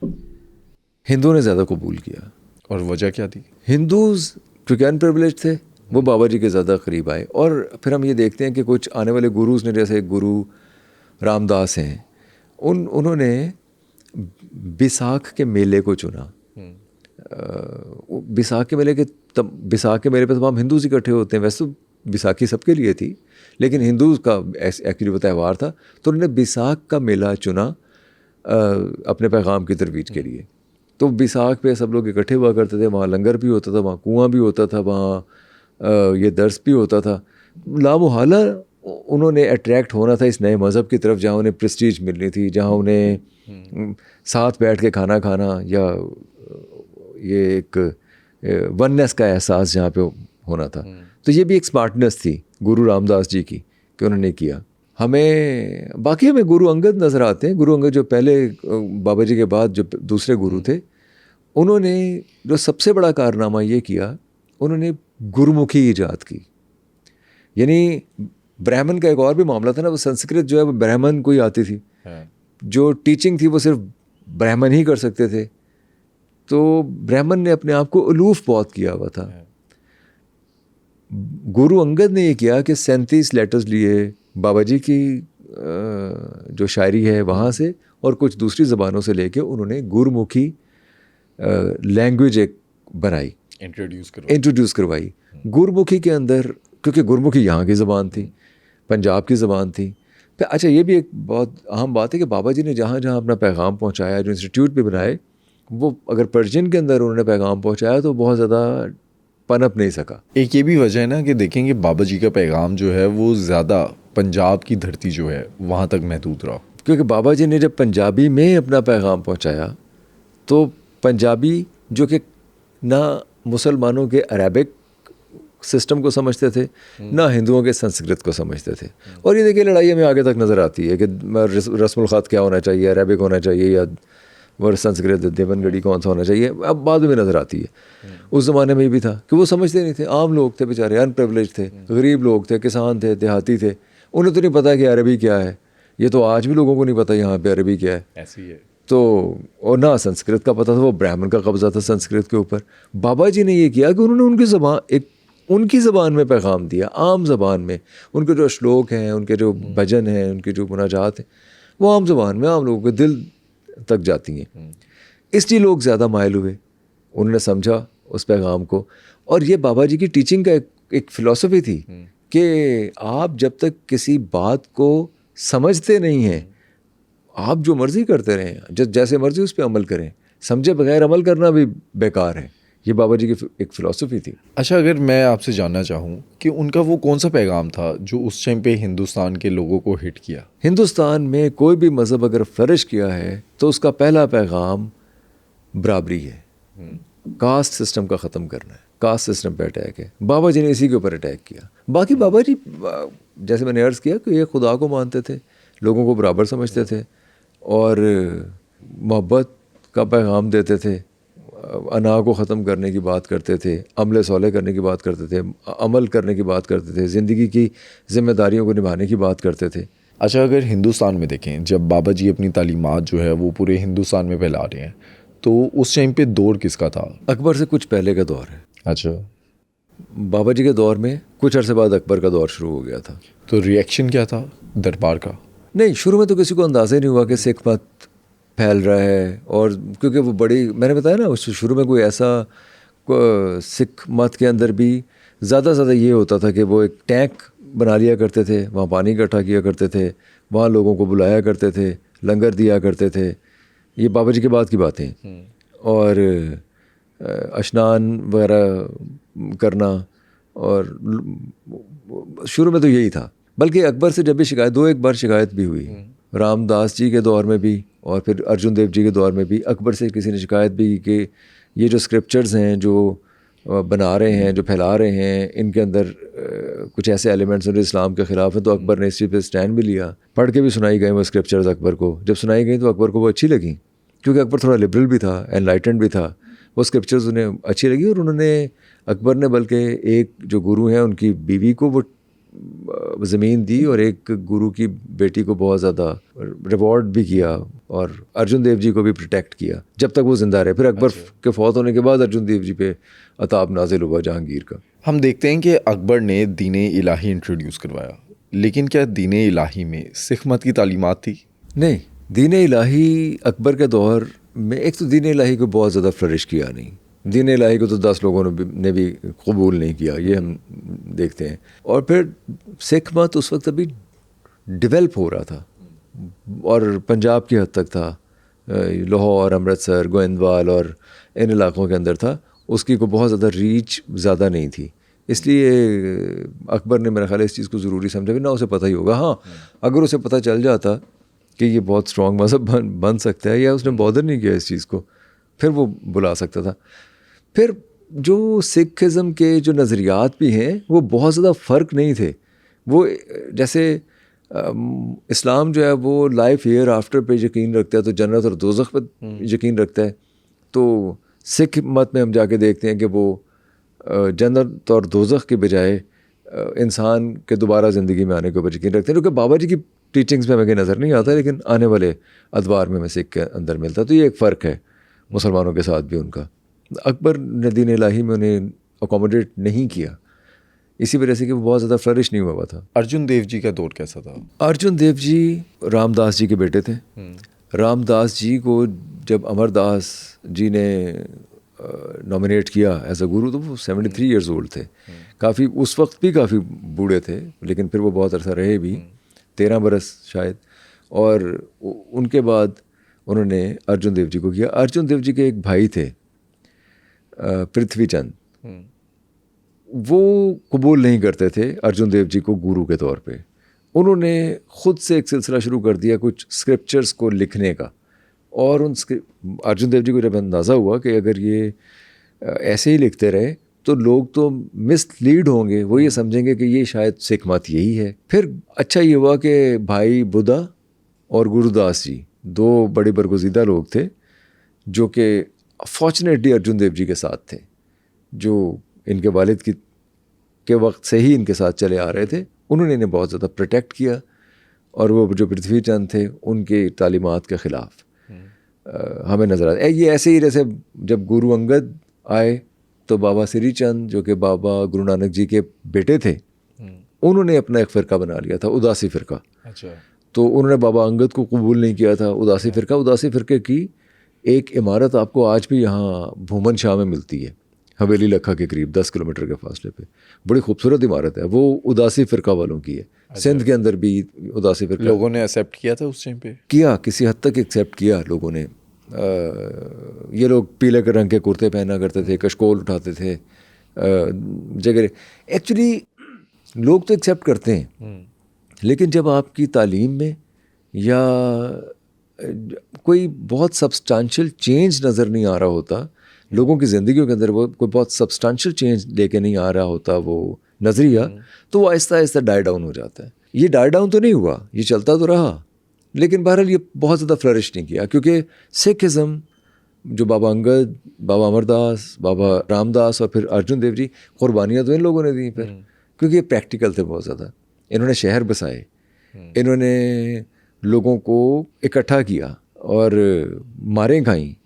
हिंदुओं ने ज़्यादा कबूल किया। और वजह क्या थी? हिंदूज़ क्योंकि अनप्रिविलेज थे, वो बाबा जी के ज़्यादा करीब आए। और फिर हम ये देखते हैं कि कुछ आने वाले गुरुज़ ने, जैसे गुरु रामदास हैं, उन्होंने बिसाख के मेले को चुना। बिसाख के मेले पे तमाम हिंदूज़ इकट्ठे होते हैं। वैसे तो बिसाखी सबके लिए थी, लेकिन हिंदूज़ का एक्चुअली वो त्यौहार था, तो उन्होंने बिसाख का मेला चुना अपने पैगाम की तरवीज के लिए। तो बिसाख पे सब लोग इकट्ठे हुआ करते थे, वहाँ लंगर भी होता था, वहाँ कुआं भी होता था, वहाँ ये दर्स भी होता था। लामुहाला उन्होंने अट्रैक्ट होना था इस नए मज़हब की तरफ, जहाँ उन्हें प्रेस्टीज मिलनी थी, जहाँ उन्हें साथ बैठ के खाना खाना या ये एक वननेस का एहसास जहाँ पे होना था। तो ये भी एक स्मार्टनेस थी गुरु रामदास जी की कि उन्होंने किया। हमें गुरु अंगद नज़र आते हैं। गुरु अंगद जो पहले बाबा जी के बाद जो दूसरे गुरु थे, उन्होंने जो सबसे बड़ा कारनामा ये किया, उन्होंने गुरुमुखी ईजाद की। यानी ब्राह्मण का एक और भी मामला था ना, वो संस्कृत जो है वो ब्राह्मण को ही आती थी, जो टीचिंग थी वो सिर्फ ब्राह्मण ही कर सकते थे। तो ब्राह्मण ने अपने आप को अलूफ बहुत किया हुआ था। गुरु अंगद ने ये किया कि 37 लेटर्स लिए बाबा जी की जो शायरी है वहाँ से, और कुछ दूसरी ज़बानों से लेके उन्होंने गुरुमुखी लैंग्वेज एक बनाई, इंट्रोड्यूस करवाई। गुरुमुखी के अंदर, क्योंकि गुरुमुखी यहाँ की ज़बान थी, पंजाब की ज़बान थी। फिर अच्छा, ये भी एक बहुत अहम बात है कि बाबा जी ने जहाँ जहाँ अपना पैगाम पहुँचाया, जो इंस्टीट्यूट भी बनाए, वो अगर पर्शियन के अंदर उन्होंने पैगाम पहुँचाया तो बहुत ज़्यादा पनप नहीं सका। एक ये भी वजह है ना कि देखेंगे बाबा जी का पैगाम जो है वो ज़्यादा पंजाब की धरती जो है वहाँ तक महदूद रहा, क्योंकि बाबा जी ने जब पंजाबी में अपना पैगाम पहुँचाया तो पंजाबी जो कि ना मुसलमानों के अरेबिक सिस्टम को समझते थे, ना हिंदुओं के संस्कृत को समझते थे। और ये देखिए लड़ाई हमें आगे तक नज़र आती है कि रस्मुल ख़त क्या होना चाहिए, अरेबिक होना चाहिए या और संस्कृत देवनगढ़ी कौन सा होना चाहिए, अब बाद में नज़र आती है। उस ज़माने में भी था कि वो समझते नहीं थे। आम लोग थे बेचारे, अनप्रिविलेज थे, गरीब लोग थे, किसान थे, देहाती थे, उन्हें तो नहीं पता कि अरबी क्या है। ये तो आज भी लोगों को नहीं पता यहाँ पे अरबी क्या है, ऐसी है। तो और ना संस्कृत का पता था, वो ब्राह्मण का कब्जा था संस्कृत के ऊपर। बाबा जी ने ये किया कि उन्होंने उनकी ज़बान में पैगाम दिया, आम ज़बान में। उनके जो श्लोक हैं, उनके जो भजन हैं, उनके जो मुनाजात हैं, वो आम ज़बान में आम लोगों के दिल तक जाती हैं। इसलिए लोग ज़्यादा माइल हुए, उन्होंने समझा उस पैगाम को। और ये बाबा जी की टीचिंग का एक फ़िलॉसफी थी कि आप जब तक किसी बात को समझते नहीं हैं, आप जो मर्ज़ी करते रहें, जैसे मर्ज़ी उस पर अमल करें, समझे बगैर अमल करना भी बेकार है। ये बाबा जी की एक फ़िलॉसफी थी। अच्छा, अगर मैं आपसे जानना चाहूँ कि उनका वो कौन सा पैगाम था जो उस टाइम पे हिंदुस्तान के लोगों को हिट किया? हिंदुस्तान में कोई भी मज़हब अगर फ्लरिश किया है तो उसका पहला पैगाम बराबरी है, कास्ट सिस्टम का ख़त्म करना है, कास्ट सिस्टम पे अटैक है। बाबा जी ने इसी के ऊपर अटैक किया। बाकी बाबा जी जैसे मैंने अर्ज़ किया कि ये खुदा को मानते थे, लोगों को बराबर समझते थे और मोहब्बत का पैगाम देते थे, अना को ख़त्म करने की बात करते थे, अमले सौले करने की बात करते थे, अमल करने की बात करते थे, ज़िंदगी की ज़िम्मेदारियों को निभाने की बात करते थे। अच्छा, अगर हिंदुस्तान में देखें, जब बाबा जी अपनी तालीमात जो है वो पूरे हिंदुस्तान में फैला रहे हैं, तो उस टाइम पे दौर किसका था? अकबर से कुछ पहले का दौर है। अच्छा, बाबा जी के दौर में कुछ अरसे बाद अकबर का दौर शुरू हो गया था। तो रिएक्शन क्या था दरबार का? नहीं, शुरू में तो किसी को अंदाज़ा ही नहीं हुआ कि सिख मत फैल रहा है। और क्योंकि वो बड़ी, मैंने बताया ना उस शुरू में कोई ऐसा सिख मत के अंदर भी ज़्यादा से ज़्यादा ये होता था कि वो एक टैंक बना लिया करते थे, वहाँ पानी इकट्ठा किया करते थे, वहाँ लोगों को बुलाया करते थे, लंगर दिया करते थे। ये बाबा जी के बाद की बातें। और स्नान वगैरह करना, और शुरू में तो यही था। बल्कि अकबर से जब भी शिकायत, एक बार शिकायत भी हुई, रामदास जी के दौर में भी और फिर अर्जुन देव जी के दौर में भी अकबर से किसी ने शिकायत भी की कि ये जो स्क्रिप्चर्स हैं जो बना रहे हैं, जो फैला रहे हैं, इनके अंदर कुछ ऐसे एलिमेंट्स हैं जो इस्लाम के ख़िलाफ़ हैं। तो अकबर ने इस चीज़ पर स्टैंड भी लिया। पढ़ के भी सुनाई गई वो स्क्रिप्चर्स अकबर को। जब सुनाई गई तो अकबर को वो अच्छी लगी, क्योंकि अकबर थोड़ा लिबरल भी था, एनलाइटेंड भी था। वो स्क्रिप्चर्स उन्हें अच्छी लगी और उन्होंने, अकबर ने बल्कि एक जो गुरु हैं उनकी बीवी को वो ज़मीन दी और एक गुरु की बेटी को बहुत ज़्यादा रिवॉर्ड भी किया, और अर्जुन देव जी को भी प्रोटेक्ट किया जब तक वो ज़िंदा रहे। फिर अकबर के फौत होने के बाद अर्जुन देव जी पे अताब नाजिल हुआ जहांगीर का। हम देखते हैं कि अकबर ने दीन इलाही इंट्रोड्यूस करवाया, लेकिन क्या दीन इलाही में सिख मत की तालीमात थी? नहीं, दीन इलाही अकबर के दौर में, एक तो दीन इलाही को बहुत ज़्यादा फ्लरिश किया नहीं। दीन इलाही को तो 10 लोगों ने भी कबूल नहीं किया, ये हम देखते हैं। और फिर सिख मत उस वक्त अभी डेवलप हो रहा था और पंजाब की हद तक था, लाहौर, अमृतसर, गोइंदवाल और इन इलाक़ों के अंदर था। उसकी को बहुत ज़्यादा रीच ज़्यादा नहीं थी, इसलिए अकबर ने मेरा ख्याल है इस चीज़ को ज़रूरी समझा भी ना, उसे पता ही होगा। हाँ, अगर उसे पता चल जाता कि ये बहुत स्ट्रॉन्ग मज़हब बन सकता है, या उसने बॉदर नहीं किया इस चीज़ को, फिर वो बुला सकता था। फिर जो सिखिज़म के जो नज़रियात भी हैं वो बहुत ज़्यादा फ़र्क नहीं थे। वो जैसे इस्लाम जो है वो लाइफ ईयर आफ्टर पे यकीन रखता है, तो जन्नत और दोज़ख पे यकीन रखता है। तो सिख मत में हम जाके देखते हैं कि वो जन्नत और दोज़ख के बजाय इंसान के दोबारा ज़िंदगी में आने के ऊपर यकीन रखते हैं, जो कि बाबा जी की टीचिंग्स में हमें कहीं नज़र नहीं आता, लेकिन आने वाले अदवार में हमें सिख के अंदर मिलता है। तो ये एक फ़र्क है मुसलमानों के साथ भी उनका। अकबर ने दीन इलाही में उन्हें अकोमोडेट नहीं किया, इसी वजह से कि वो बहुत ज़्यादा फ्लरिश नहीं हुआ था। अर्जुन देव जी का दौर कैसा था? अर्जुन देव जी रामदास जी के बेटे थे। रामदास जी को जब अमरदास जी ने नॉमिनेट किया एज अ गुरु, तो वो 73 ईयर्स ओल्ड थे। काफ़ी, उस वक्त भी काफ़ी बूढ़े थे, लेकिन फिर वो बहुत अरसा रहे भी, 13 बरस शायद। और उनके बाद उन्होंने अर्जुन देव जी को किया। अर्जुन देव जी के एक भाई थे पृथ्वी चंद, वो कबूल नहीं करते थे अर्जुन देव जी को गुरु के तौर पे। उन्होंने ख़ुद से एक सिलसिला शुरू कर दिया कुछ स्क्रिप्चर्स को लिखने का, और उन अर्जुन देव जी को जब अंदाज़ा हुआ कि अगर ये ऐसे ही लिखते रहे तो लोग तो मिसलीड होंगे, वो ये समझेंगे कि ये शायद सिख मत यही है। फिर अच्छा ये हुआ कि भाई बुद्धा और गुरुदास जी 2 बड़े बरगुज़ीदा लोग थे, जो कि फॉर्चुनेटली अर्जुन देव जी के साथ थे, जो इनके वालिद के वक्त से ही इनके साथ चले आ रहे थे। उन्होंने इन्हें बहुत ज़्यादा प्रोटेक्ट किया, और वो जो पृथ्वी चंद थे उनके तालीमात के ख़िलाफ़ हमें नज़र आता है। ये ऐसे ही जैसे जब गुरु अंगद आए तो बाबा श्री चंद, जो कि बाबा गुरु नानक जी के बेटे थे, उन्होंने अपना एक फ़िरका बना लिया था, उदासी फ़िरका। अच्छा। तो उन्होंने बाबा अंगद को कबूल नहीं किया था, उदासी फ़िरका। उदासी फ़िरके की एक इमारत आपको आज भी यहाँ भूमन शाह में मिलती है, हवेली लखा के करीब 10 किलोमीटर के फासले पे। बड़ी खूबसूरत इमारत है, वो उदासी फ़िरका वालों की है। सिंध के अंदर भी उदासी फ़िरका लोगों ने एक्सेप्ट किया था उस टाइम पे? किया, किसी हद तक एक्सेप्ट किया लोगों ने। ये लोग पीले रंग के कुर्ते पहना करते थे, कशकोल उठाते थे जगह। एक्चुअली लोग तो एक्सेप्ट करते हैं, लेकिन जब आपकी तालीम में या कोई बहुत सब्सटेंशियल चेंज नज़र नहीं आ रहा होता, लोगों की ज़िंदगियों के अंदर वो कोई बहुत सब्सटेंशियल चेंज लेके नहीं आ रहा होता वो नज़रिया, तो वो आहिस्ता आहिस्ता डाई डाउन हो जाता है। ये डाई डाउन तो नहीं हुआ, ये चलता तो रहा, लेकिन बहरहाल ये बहुत ज़्यादा फ्लरिश नहीं किया, क्योंकि सिखिज़म जो बाबा अंगद, बाबा अमरदास, बाबा रामदास और फिर अर्जुन देव जी, कुर्बानियाँ तो इन लोगों ने दी फिर, क्योंकि ये प्रैक्टिकल थे बहुत ज़्यादा। इन्होंने शहर बसाए, इन्होंने लोगों को इकट्ठा किया और मारें खाई,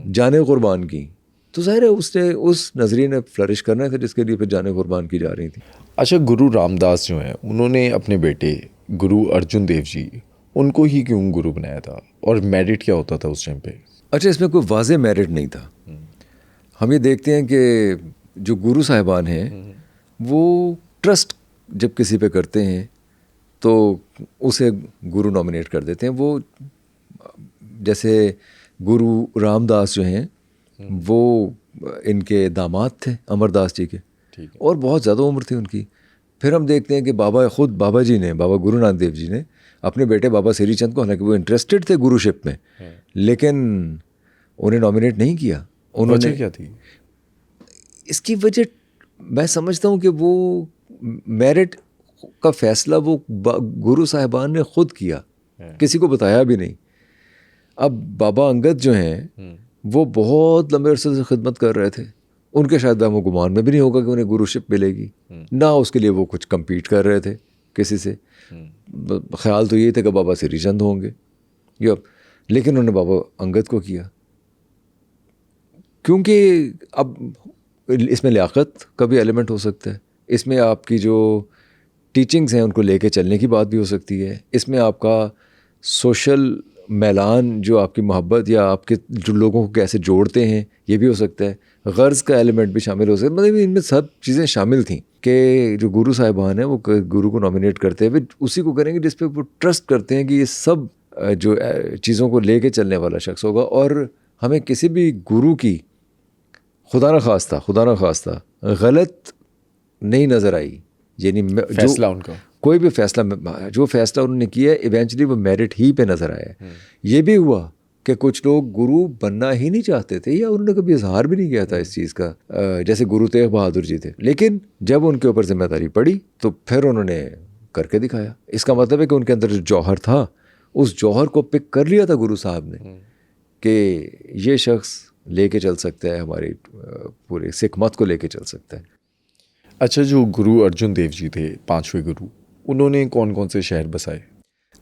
जानें कुर्बान की। तो ज़ाहिर है उसने उस नज़रिए ने फ्लरिश करना था, जिसके लिए फिर जानें कुर्बान की जा रही थी। अच्छा, गुरु रामदास जो हैं, उन्होंने अपने बेटे गुरु अर्जुन देव जी, उनको ही क्यों गुरु बनाया था? और मेरिट क्या होता था उस टाइम पे? अच्छा, इसमें कोई वाज़ेह मेरिट नहीं था। हम ये देखते हैं कि जो गुरु साहिबान हैं वो ट्रस्ट जब किसी पे करते हैं तो उसे गुरु नॉमिनेट कर देते हैं। वो जैसे गुरु रामदास जो हैं वो इनके दामाद थे अमरदास जी के, ठीक है। और बहुत ज़्यादा उम्र थी उनकी। फिर हम देखते हैं कि बाबा जी ने, बाबा गुरु नानक देव जी ने अपने बेटे बाबा श्री चंद को, हालांकि वो इंटरेस्टेड थे गुरुशिप में, लेकिन उन्हें नॉमिनेट नहीं किया। उन्होंने वजह क्या थी? इसकी वजह मैं समझता हूँ कि वो मेरिट का फैसला वो गुरु साहिबान ने खुद किया, किसी को बताया भी नहीं। अब बाबा अंगद जो हैं वो बहुत लंबे अरसे से खिदमत कर रहे थे, उनके शायद वो गुमान में भी नहीं होगा कि उन्हें गुरुशिप मिलेगी, ना उसके लिए वो कुछ compete कर रहे थे किसी से। ख्याल तो ये थे कि बाबा श्री चंद होंगे या, लेकिन उन्होंने बाबा अंगद को किया, क्योंकि अब इसमें लियाकत का भी एलिमेंट हो सकता है, इसमें आपकी जो टीचिंग्स हैं उनको लेके चलने की बात भी हो सकती है, इसमें आपका सोशल मैलान जो आपकी मोहब्बत या आपके जो लोगों को कैसे जोड़ते हैं ये भी हो सकता है, गर्ज़ का एलिमेंट भी शामिल हो सकता है। मतलब इनमें सब चीज़ें शामिल थी कि जो गुरु साहिबान हैं वो गुरु को नॉमिनेट करते हैं, वे उसी को करेंगे जिस पे वो ट्रस्ट करते हैं कि ये सब जो चीज़ों को लेके चलने वाला शख्स होगा। और हमें किसी भी गुरु की खुदा न खास्ता गलत नहीं नज़र आई, यानी फैसला उनका, कोई भी फैसला, जो फैसला उन्होंने किया इवेंचुअली वो मेरिट ही पे नज़र आया। ये भी हुआ कि कुछ लोग गुरु बनना ही नहीं चाहते थे या उन्होंने कभी इजहार भी नहीं किया था इस चीज़ का, जैसे गुरु तेग बहादुर जी थे, लेकिन जब उनके ऊपर जिम्मेदारी पड़ी तो फिर उन्होंने करके दिखाया। इसका मतलब है कि उनके अंदर जो जौहर था उस जौहर को पिक कर लिया था गुरु साहब ने कि ये शख्स लेके चल सकता है, हमारी पूरे सिख मत को लेके चल सकता है। अच्छा, जो गुरु अर्जुन देव जी थे, 5वें गुरु, उन्होंने कौन कौन से शहर बसाए?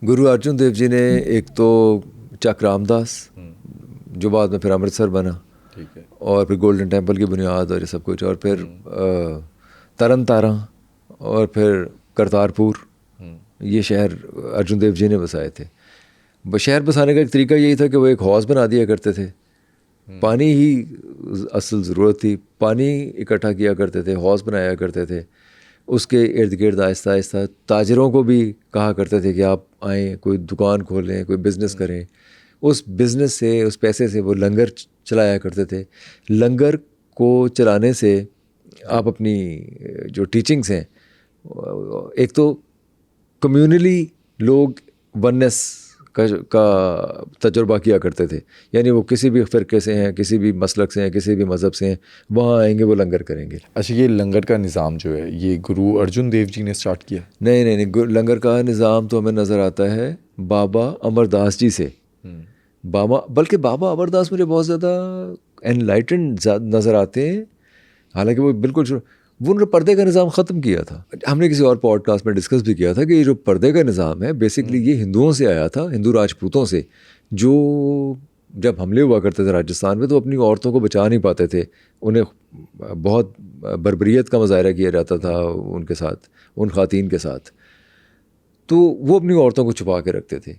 गुरु अर्जुन देव जी ने एक तो चक रामदास जो बाद में फिर अमृतसर बना, ठीक है, और फिर गोल्डन टेम्पल की बुनियाद और ये सब कुछ, और फिर तरन तारा और फिर करतारपुर, ये शहर अर्जुन देव जी ने बसाए थे। शहर बसाने का एक तरीका यही था कि वो एक हौज़ बना दिया करते थे, पानी ही असल ज़रूरत थी, पानी इकट्ठा किया करते थे, हौज़ बनाया करते थे, उसके इर्द गिर्द आहिस्ता आहिस्ता ताजरों को भी कहा करते थे कि आप आएँ, कोई दुकान खोलें, कोई बिज़नेस करें। उस बिज़नेस से, उस पैसे से वो लंगर चलाया करते थे। लंगर को चलाने से आप अपनी जो टीचिंग्स हैं, एक तो कम्युनली लोग वननेस का तजुर्बा किया करते थे, यानी वो किसी भी फ़िरके से हैं, किसी भी मसलक से हैं, किसी भी मज़हब से हैं, वहाँ आएंगे वो लंगर करेंगे। अच्छा, ये लंगर का निज़ाम जो है ये गुरु अर्जुन देव जी ने स्टार्ट किया? नहीं, लंगर का निज़ाम तो हमें नज़र आता है बाबा अमरदास जी से। बल्कि बाबा अमरदास मुझे बहुत ज़्यादा एनलाइटेंड नज़र आते हैं, हालांकि वो बिल्कुल वो उन्होंने पर्दे का निज़ाम ख़त्म किया था। हमने किसी और पॉडकास्ट में डिस्कस भी किया था कि ये जो पर्दे का निज़ाम है बेसिकली ये हिंदुओं से आया था, हिंदू राजपूतों से, जो जब हमले हुआ करते थे राजस्थान में तो अपनी औरतों को बचा नहीं पाते थे, उन्हें बहुत बर्बरियत का मुजाहरा किया जाता था उनके साथ, उन ख़वातीन के साथ, तो वो अपनी औरतों को छुपा के रखते थे।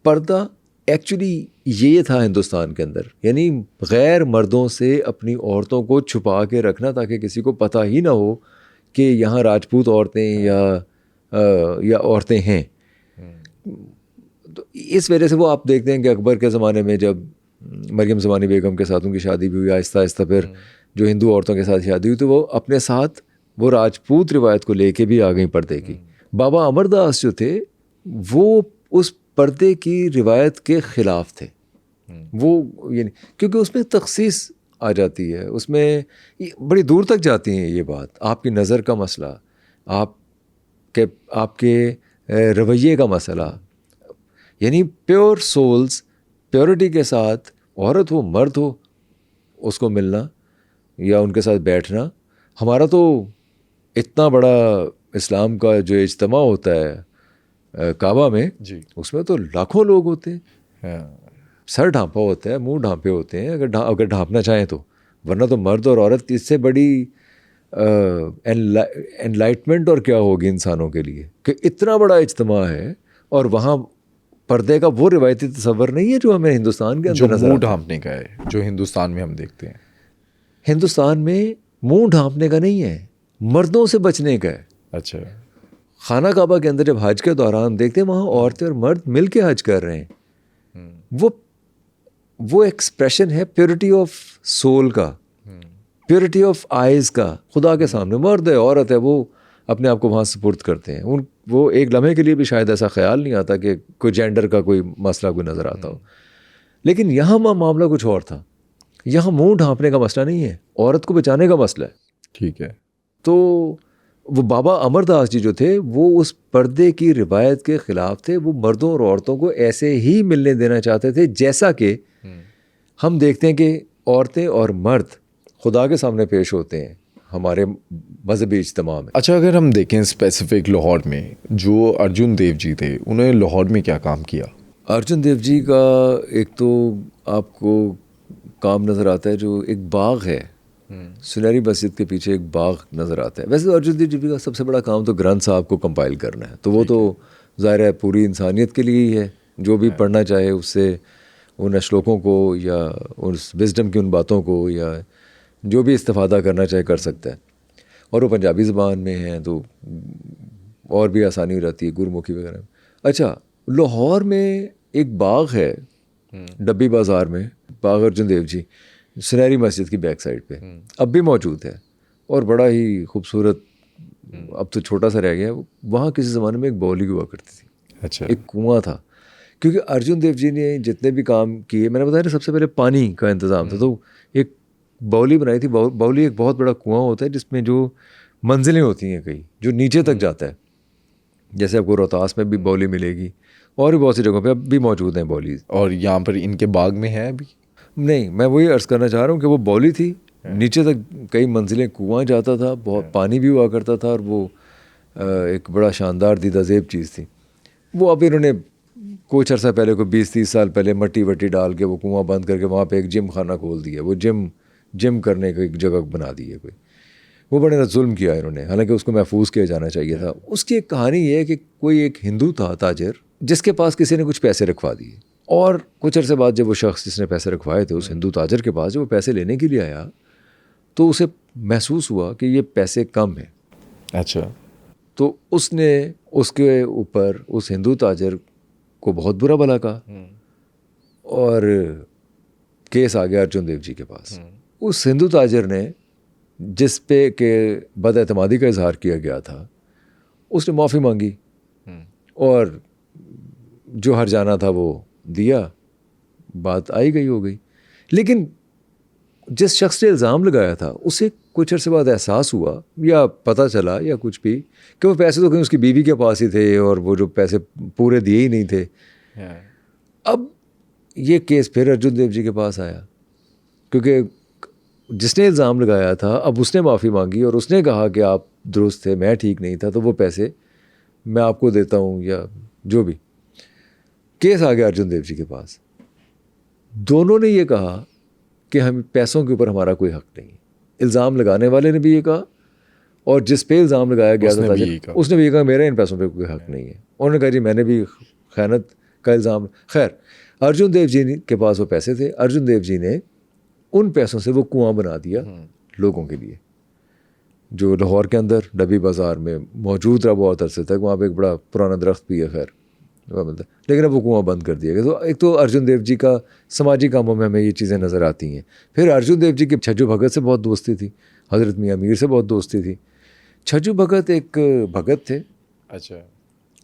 पर्दा एक्चुअली ये था हिंदुस्तान के अंदर, यानी गैर मर्दों से अपनी औरतों को छुपा के रखना ताकि किसी को पता ही ना हो कि यहाँ राजपूत औरतें या औरतें हैं। तो इस वजह से वो आप देखते हैं कि अकबर के ज़माने में जब मरियम ज़मानी बेगम के साथ उनकी शादी भी हुई, आहिस्ता आहिस्ता फिर जो हिंदू औरतों के साथ शादी हुई तो वो अपने साथ वो राजपूत रिवायत को लेके भी आ गई पर्दे की। बाबा अमरदास जो थे वो उस पर्दे की रिवायत के ख़िलाफ़ थे, वो यानी क्योंकि उसमें तख़सीस आ जाती है, उसमें बड़ी दूर तक जाती हैं ये बात, आपकी नज़र का मसला, आपके रवैये का मसला, यानी प्योर सोल्स, प्योरिटी के साथ औरत हो मर्द हो उसको मिलना या उनके साथ बैठना। हमारा तो इतना बड़ा इस्लाम का जो इज्तिमा होता है काबा में जी, उसमें तो लाखों लोग होते हैं, सर ढांपा होता है, मुंह ढांपे होते हैं अगर ढांपना चाहें तो, वरना तो मर्द और औरत इससे बड़ी एनलाइटमेंट और क्या होगी इंसानों के लिए कि इतना बड़ा इज्तिमा है और वहाँ पर्दे का वो रिवायती तस्वर नहीं है जो हमें हिंदुस्तान के जो अंदर नजर मुंह आता है। ढांपने का है, जो हिंदुस्तान में हम देखते हैं। हिंदुस्तान में मुंह ढांपने का नहीं है, मर्दों से बचने का है। अच्छा। खाना काबा के अंदर जब हज के दौरान देखते हैं वहाँ औरतें और मर्द मिल के हज कर रहे हैं। वो एक्सप्रेशन है प्योरिटी ऑफ सोल का, प्योरिटी ऑफ आइज़ का। खुदा के सामने मर्द है औरत है, वो अपने आप को वहाँ सुपुर्द करते हैं। वो एक लम्हे के लिए भी शायद ऐसा ख्याल नहीं आता कि कोई जेंडर का कोई मसला कोई नज़र आता हो। लेकिन यहाँ मामला कुछ और था। यहाँ मुंह ढांपने का मसला नहीं है, औरत को बचाने का मसला है। ठीक है। तो वो बाबा अमरदास जी जो थे वो उस पर्दे की रिवायत के ख़िलाफ़ थे। वो मर्दों और औरतों को ऐसे ही मिलने देना चाहते थे जैसा कि हम देखते हैं कि औरतें और मर्द खुदा के सामने पेश होते हैं हमारे मजहबी इज्तिमा में। अच्छा, अगर हम देखें स्पेसिफिक लाहौर में, जो अर्जुन देव जी थे उन्होंने लाहौर में क्या काम किया? अर्जुन देव जी का एक तो आपको काम नज़र आता है, जो एक बाग है सुनहरी मस्जिद के पीछे एक बाग नज़र आता है। वैसे तो अर्जुन देव जी का सबसे बड़ा काम तो ग्रंथ साहब को कंपाइल करना है, तो वो तो ज़ाहिर है पूरी इंसानियत के लिए ही है। जो भी पढ़ना चाहे उससे उन श्लोकों को या उस विजडम की उन बातों को या जो भी इस्तेफादा करना चाहे कर सकता है। और वो पंजाबी ज़बान में है तो और भी आसानी रहती है, गुरमुखी वगैरह। अच्छा, लाहौर में एक बाग है डब्बी बाज़ार में, बाग अर्जुन देव जी, सुनहरी मस्जिद की बैक साइड पे अब भी मौजूद है और बड़ा ही खूबसूरत, अब तो छोटा सा रह गया। वहाँ किसी ज़माने में एक बावली हुआ करती थी। अच्छा। एक कुआं था, क्योंकि अर्जुन देव जी ने जितने भी काम किए, मैंने बताया ना सबसे पहले पानी का इंतज़ाम था, तो एक बावली बनाई थी। बावली एक बहुत बड़ा कुआं होता है जिसमें जो मंजिलें होती हैं कई, जो नीचे तक जाता है। जैसे आपको रोहतास में भी बावली मिलेगी और भी बहुत सी जगहों पे अब भी मौजूद हैं बावली। और यहाँ पर इनके बाग में है अभी? नहीं, मैं वही अर्ज़ करना चाह रहा हूँ कि वो बावली थी, नीचे तक कई मंजिलें, कुआं जाता था, बहुत पानी भी हुआ करता था और वो एक बड़ा शानदार दीदाज़ेब चीज़ थी। वो अब इन्होंने कुछ अर्सा पहले, को 20-30 साल पहले मट्टी वट्टी डाल के वो कुआं बंद करके वहाँ पे एक जिम खाना खोल दिया। वो जिम करने की एक जगह बना दी है कोई। वो बड़े जुल्म किया इन्होंने, हालांकि उसको महफूज किया जाना चाहिए था। उसकी एक कहानी ये है कि कोई एक हिंदू था ताजर, जिसके पास किसी ने कुछ पैसे रखवा दिए, और कुछ अर्से बाद जब वो शख्स जिसने पैसे रखवाए थे उस हिंदू ताजर के पास जब वो पैसे लेने के लिए आया तो उसे महसूस हुआ कि ये पैसे कम हैं। अच्छा। तो उसने उसके ऊपर उस हिंदू ताजर को बहुत बुरा भला कहा और केस आ गया अर्जुन देव जी के पास। उस हिंदू ताजर ने, जिस पे के बदएतमादी का इजहार किया गया था, उसने माफ़ी मांगी और जो हर्जाना था वो दिया, बात आई गई हो गई। लेकिन जिस शख्स ने इल्ज़ाम लगाया था उसे कुछ अर्से बाद एहसास हुआ या पता चला या कुछ भी कि वो पैसे तो कहीं उसकी बीवी के पास ही थे और वो जो पैसे पूरे दिए ही नहीं थे। अब ये केस फिर अर्जुन देव जी के पास आया, क्योंकि जिसने इल्ज़ाम लगाया था अब उसने माफ़ी मांगी और उसने कहा कि आप दुरुस्त थे, मैं ठीक नहीं था, तो वो पैसे मैं आपको देता हूँ या जो भी। केस आ गया अर्जुन देव जी के पास। दोनों ने ये कहा कि हम पैसों के ऊपर हमारा कोई हक नहीं है। इल्ज़ाम लगाने वाले ने भी ये कहा और जिस पे इल्ज़ाम लगाया गया था उसने भी ये कहा मेरा इन पैसों पे कोई हक नहीं है। उन्होंने कहा जी मैंने भी खयानत का इल्ज़ाम। खैर, अर्जुन देव जी के पास वो पैसे थे, अर्जुन देव जी ने उन पैसों से वो कुआं बना दिया लोगों के लिए, जो लाहौर के अंदर डब्बी बाज़ार में मौजूद रहा बहुत अरसे तक। वहाँ पे एक बड़ा पुराना दरख्त भी है, खैर, लेकिन अब वो कुआं बंद कर दिया गया। तो एक तो अर्जुन देव जी का समाजी कामों में हमें ये चीज़ें नज़र आती हैं। फिर अर्जुन देव जी की छज्जू भगत से बहुत दोस्ती थी, हज़रत मियाँ मीर से बहुत दोस्ती थी। छज्जू भगत एक भगत थे। अच्छा।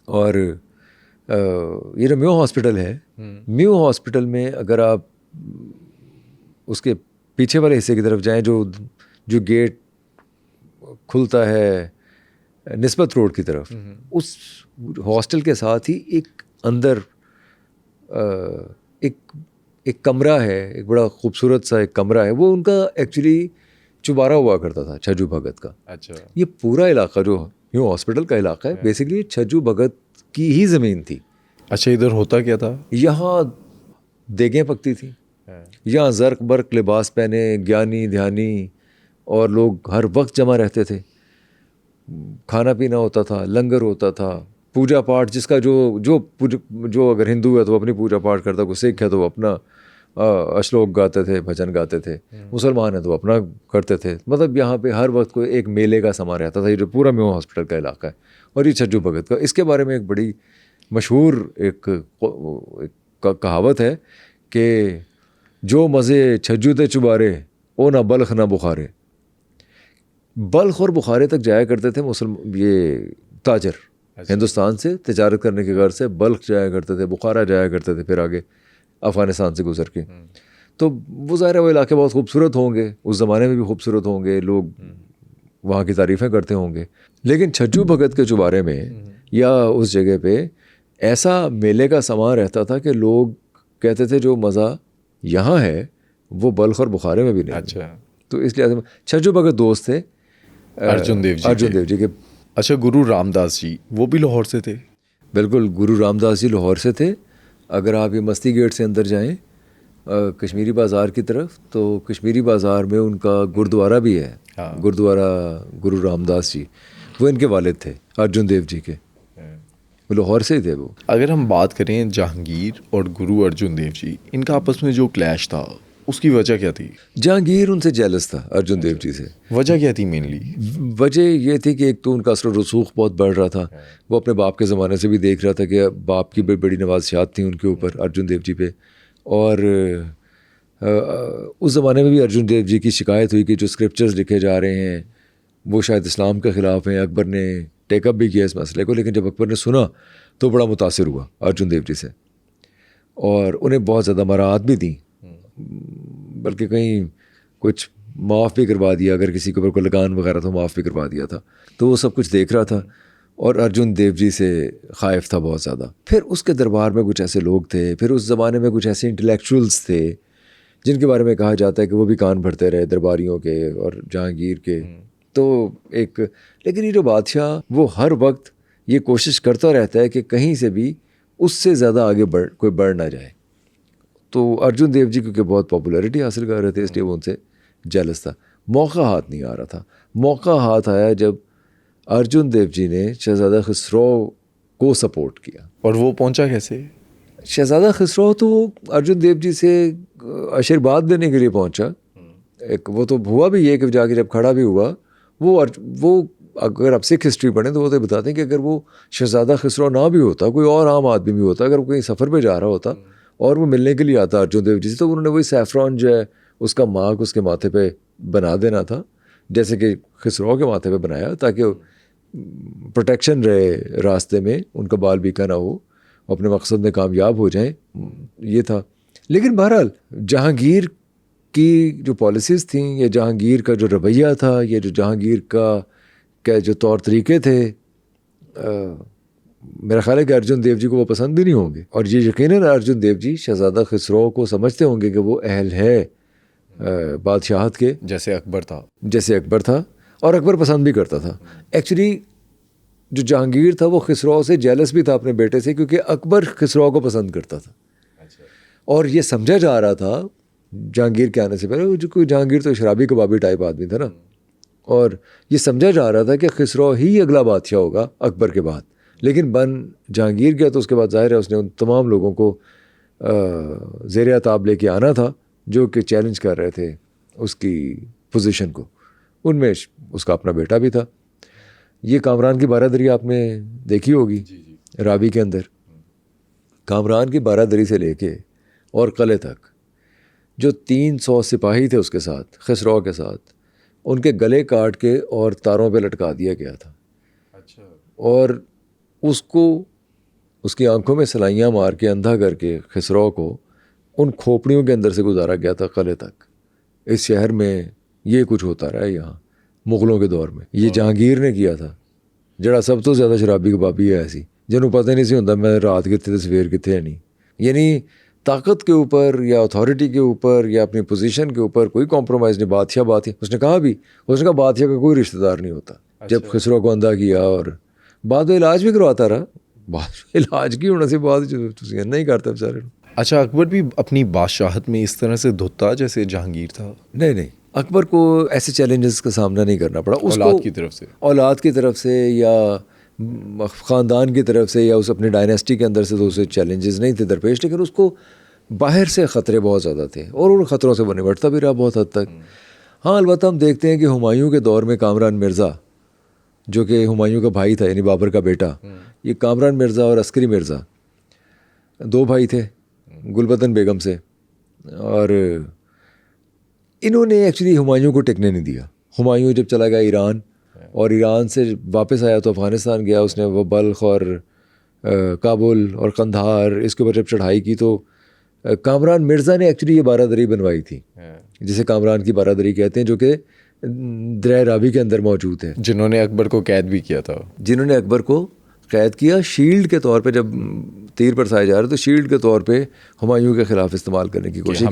और ये जो म्यू हॉस्पिटल है, म्यू हॉस्पिटल में अगर आप उसके पीछे वाले हिस्से की तरफ जाएं, जो गेट खुलता है निस्बत रोड की तरफ, उस हॉस्टल के साथ ही एक अंदर एक कमरा है, एक बड़ा खूबसूरत सा एक कमरा है। वो उनका एक्चुअली चुबारा हुआ करता था छज्जू भगत का। अच्छा। ये पूरा इलाका जो न्यू हॉस्पिटल का इलाका है बेसिकली छज्जू भगत की ही ज़मीन थी। अच्छा, इधर होता क्या था? यहाँ देगें पकती थी, यहाँ ज़र्क बर्क लिबास पहने ज्ञानी ध्यानी और लोग हर वक्त जमा रहते थे। खाना पीना होता था, लंगर होता था, पूजा पाठ जिसका जो अगर हिंदू है तो वो अपनी पूजा पाठ करता, कोई सिख है तो वो अपना श्लोक गाते थे, भजन गाते थे, मुसलमान है तो अपना करते थे। मतलब यहाँ पे हर वक्त कोई एक मेले का समा रहता था। ये जो पूरा म्यो हॉस्पिटल का इलाका है और ये छज्जू भगत का, इसके बारे में एक बड़ी मशहूर एक कहावत है कि जो मज़े छज्जू ते चुबारे ओ ना बल्ख ना बुखारे। बल्ख और बुखारे तक जाया करते थे ये ताजर, हिंदुस्तान से तिजारत करने के घर से बल्ख जाया करते थे, बुखारा जाया करते थे, फिर आगे अफ़गानिस्तान से गुजर के। तो वो ज़ाहिर है वो इलाके बहुत खूबसूरत होंगे, उस ज़माने में भी खूबसूरत होंगे, लोग वहाँ की तारीफ़ें करते होंगे। लेकिन छज्जू भगत के चुबारे में या उस जगह पे ऐसा मेले का समा रहता था कि लोग कहते थे जो मज़ा यहाँ है वो बल्ख और बुखारे में भी नहीं। अच्छा, तो इसलिए छज्जू भगत दोस्त थे अर्जुन देव जी के। अच्छा, गुरु रामदास जी वो भी लाहौर से थे? बिल्कुल, गुरु रामदास जी लाहौर से थे। अगर आप ये मस्ती गेट से अंदर जाएं कश्मीरी बाज़ार की तरफ, तो कश्मीरी बाज़ार में उनका गुरुद्वारा भी है। हाँ। गुरुद्वारा गुरु रामदास जी, वो इनके वालिद थे अर्जुन देव जी के, लाहौर से ही थे वो। अगर हम बात करें जहांगीर और गुरु अर्जुन देव जी, इनका आपस में जो क्लैश था उसकी वजह क्या थी? जहांगीर उनसे जेलस था अर्जुन देव जी से। वजह क्या थी मेनली? वजह ये थी कि एक तो उनका असर रसूख बहुत बढ़ रहा था। वो अपने बाप के ज़माने से भी देख रहा था कि बाप की बड़ी नवाज़ियात थी उनके ऊपर, अर्जुन देव जी पे। और उस ज़माने में भी अर्जुन देव जी की शिकायत हुई कि जो स्क्रिप्चर्स लिखे जा रहे हैं वो शायद इस्लाम के ख़िलाफ़ हैं। अकबर ने टेकअप भी किया इस मसले को, लेकिन जब अकबर ने सुना तो बड़ा मुतासिर हुआ अर्जुन देव जी से और उन्हें बहुत ज़्यादा मराहत भी दी, बल्कि कहीं कुछ माफ़ भी करवा दिया, अगर किसी के ऊपर कोई लगान वगैरह तो माफ़ भी करवा दिया था। तो वो सब कुछ देख रहा था और अर्जुन देव जी से ख़ाइफ था बहुत ज़्यादा। फिर उसके दरबार में कुछ ऐसे लोग थे, फिर उस ज़माने में कुछ ऐसे इंटेलेक्चुअल्स थे जिनके बारे में कहा जाता है कि वो भी कान भरते रहे दरबारियों के और जहांगीर के। तो एक, लेकिन ये जो बादशाह वो हर वक्त ये कोशिश करता रहता है कि कहीं से भी उससे ज़्यादा आगे कोई बढ़ ना जाए। तो अर्जुन देव जी क्योंकि बहुत पॉपुलैरिटी हासिल कर रहे थे, इसलिए वो उनसे जेलस था। मौका हाथ नहीं आ रहा था। मौका हाथ आया जब अर्जुन देव जी ने शहज़ादा खसरो को सपोर्ट किया। और वो पहुंचा कैसे? शहज़ादा खसरो तो अर्जुन देव जी से आशीर्वाद लेने के लिए पहुंचा। एक वो तो हुआ भी ये कि जाके जब खड़ा भी हुआ वो अगर आप सिख हिस्ट्री पढ़ें तो वो तो बताते हैं कि अगर वो शहज़ादा खसरो ना भी होता, कोई और आम आदमी भी होता, अगर वो कहीं सफ़र पे जा रहा होता और वो मिलने के लिए आता अर्जुन देव जी से, तो उन्होंने वही सैफ़रॉन जो है उसका मार्क उसके माथे पे बना देना था, जैसे कि खसरो के माथे पे बनाया, ताकि प्रोटेक्शन रहे रास्ते में, उनका बाल बीका ना हो, अपने मकसद में कामयाब हो जाएं, ये था। लेकिन बहरहाल जहांगीर की जो पॉलिसीज़ थी, या जहांगीर का जो रवैया था, या जो जहांगीर का जो तौर तरीके थे, मेरा ख्याल है कि अर्जुन देव जी को वो पसंद भी नहीं होंगे। और ये यकीनन अर्जुन देव जी शहज़ादा खसरो को समझते होंगे कि वो अहल है बादशाहत के, जैसे अकबर था, और अकबर पसंद भी करता था। एक्चुअली जो जहांगीर था वो खसरो से जेलस भी था अपने बेटे से, क्योंकि अकबर खसरो को पसंद करता था। और ये समझा जा रहा था जहांगीर के आने से पहले, जो कोई जहांगीर तो शराबी कबाबी टाइप आदमी था ना, और ये समझा जा रहा था कि खसरो ही अगला बादशाह होगा अकबर के बाद। लेकिन बन जहांगीर गया तो उसके बाद ज़ाहिर है उसने उन तमाम लोगों को ज़ेर अताब लेके आना था जो कि चैलेंज कर रहे थे उसकी पोजीशन को। उनमें उसका अपना बेटा भी था। ये कामरान की बारादरी आपने देखी होगी रावी के अंदर। कामरान की बारादरी से लेके और किले तक जो 300 सिपाही थे उसके साथ, खसरो के साथ, उनके गले काट के और तारों पे लटका दिया गया था। और उसको उसकी आंखों में सलाइयाँ मार के अंधा करके खसरो को उन खोपड़ियों के अंदर से गुजारा गया था किले तक। इस शहर में ये कुछ होता रहा है यहाँ मुग़लों के दौर में। ये जहांगीर ने किया था, जड़ा सब तो ज़्यादा शराबी कबाबी है ऐसी जिन्होंने पता नहीं सी होता मैं रात कितने तस्वीर कितने है नहीं। यानी ताकत के ऊपर या अथॉरिटी के ऊपर या अपनी पोजीशन के ऊपर कोई कॉम्प्रोमाइज़ नहीं। बादशाह उसने कहा बादशाह का कोई रिश्तेदार नहीं होता। जब खसरो को अंधा किया और बाद में इलाज भी करवाता रहा, बाद में इलाज की होने से बाद नहीं करता बेचारे। अच्छा, अकबर भी अपनी बादशाहत में इस तरह से धुता जैसे जहांगीर था? नहीं, अकबर को ऐसे चैलेंजेस का सामना नहीं करना पड़ा। उसको औलाद की तरफ से या ख़ानदान की तरफ से या उस अपनी डायनेस्टी के अंदर से तो उसे चैलेंजेस नहीं थे दरपेश, लेकिन उसको बाहर से ख़तरे बहुत ज़्यादा थे और उन ख़तरों से वो निपटता भी रहा बहुत हद तक। हाँ, अलबत्ता हम देखते हैं कि हुमायूं के दौर में कामरान मिर्ज़ा, जो कि हुमायूं का भाई था यानी बाबर का बेटा, ये कामरान मिर्ज़ा और अस्करी मिर्ज़ा 2 भाई थे गुलबदन बेगम से, और इन्होंने एक्चुअली हुमायूं को टिकने नहीं दिया। हुमायूं जब चला गया ईरान और ईरान से वापस आया तो अफ़गानिस्तान गया, उसने वो बल्ख और काबुल और कंधार इसके ऊपर जब चढ़ाई की तो कामरान मिर्ज़ा ने एक्चुअली ये बारादरी बनवाई थी, जिसे कामरान की बारादरी कहते हैं, जो कि दरिया रावी के अंदर मौजूद है। जिन्होंने अकबर को कैद भी किया था, जिन्होंने अकबर को कैद किया शील्ड के तौर पे, जब तीर बरसाए जा रहे तो शील्ड के तौर पे हुमायूं के ख़िलाफ़ इस्तेमाल करने की कोशिश की,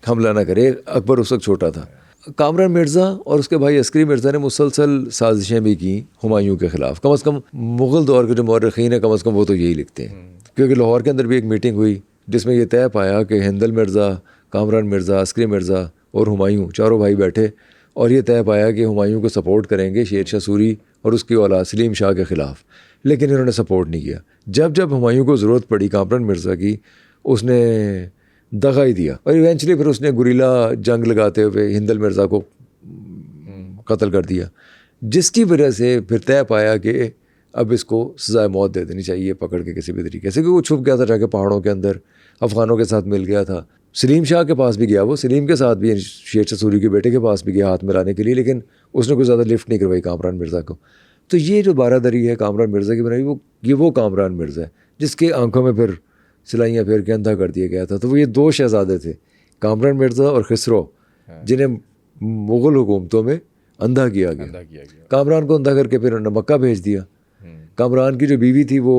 हमला ना करे। अकबर उस वक्त छोटा था। कामरान मिर्ज़ा और उसके भाई अस्करी मिर्ज़ा ने मुसलसल साजिशें भी की हुमायूं के ख़िलाफ़। कम अज़ कम मुग़ल दौर के जो मौरख़ीन हैं, कम अज़ कम वो तो यही लिखते हैं, क्योंकि लाहौर के अंदर भी एक मीटिंग हुई जिसमें यह तय पाया कि हिंदल मिर्ज़ा, कामरान मिर्ज़ा, अस्करी मिर्ज़ा और हुमायूं चारों भाई बैठे और ये तय पाया कि हुमायूं को सपोर्ट करेंगे शेर शाह सूरी और उसकी औलाद सलीम शाह के ख़िलाफ़, लेकिन इन्होंने सपोर्ट नहीं किया। जब जब हुमायूं को ज़रूरत पड़ी कामरान मिर्ज़ा की, उसने दगा ही दिया और इवेंचुअली फिर उसने गुरीला जंग लगाते हुए हिंदल मिर्ज़ा को कत्ल कर दिया, जिसकी वजह से फिर तय पाया कि अब इसको सज़ाए मौत दे देनी चाहिए पकड़ के किसी भी तरीके से, क्योंकि वो छुप गया था जाके पहाड़ों के अंदर, अफ़गानों के साथ मिल गया था। सलीम शाह के पास भी गया, वो सलीम के साथ भी, शेर शाह सूरी के बेटे के पास भी गया हाथ मिलाने के लिए, लेकिन उसने कोई ज़्यादा लिफ्ट नहीं करवाई कामरान मिर्ज़ा को। तो ये जो बारादरी है कामरान मिर्ज़ा की बनाई, वो कामरान मिर्ज़ा है जिसके आंखों में फिर सिलाइयाँ फेर के अंधा कर दिया गया था। तो वो ये 2 शहज़ादे थे, कामरान मिर्ज़ा और खसरो, जिन्हें मुग़ल हुकूमतों में अंधा किया गया। कामरान को अंधा करके फिर उन्होंने मक्का भेज दिया। कामरान की जो बीवी थी वो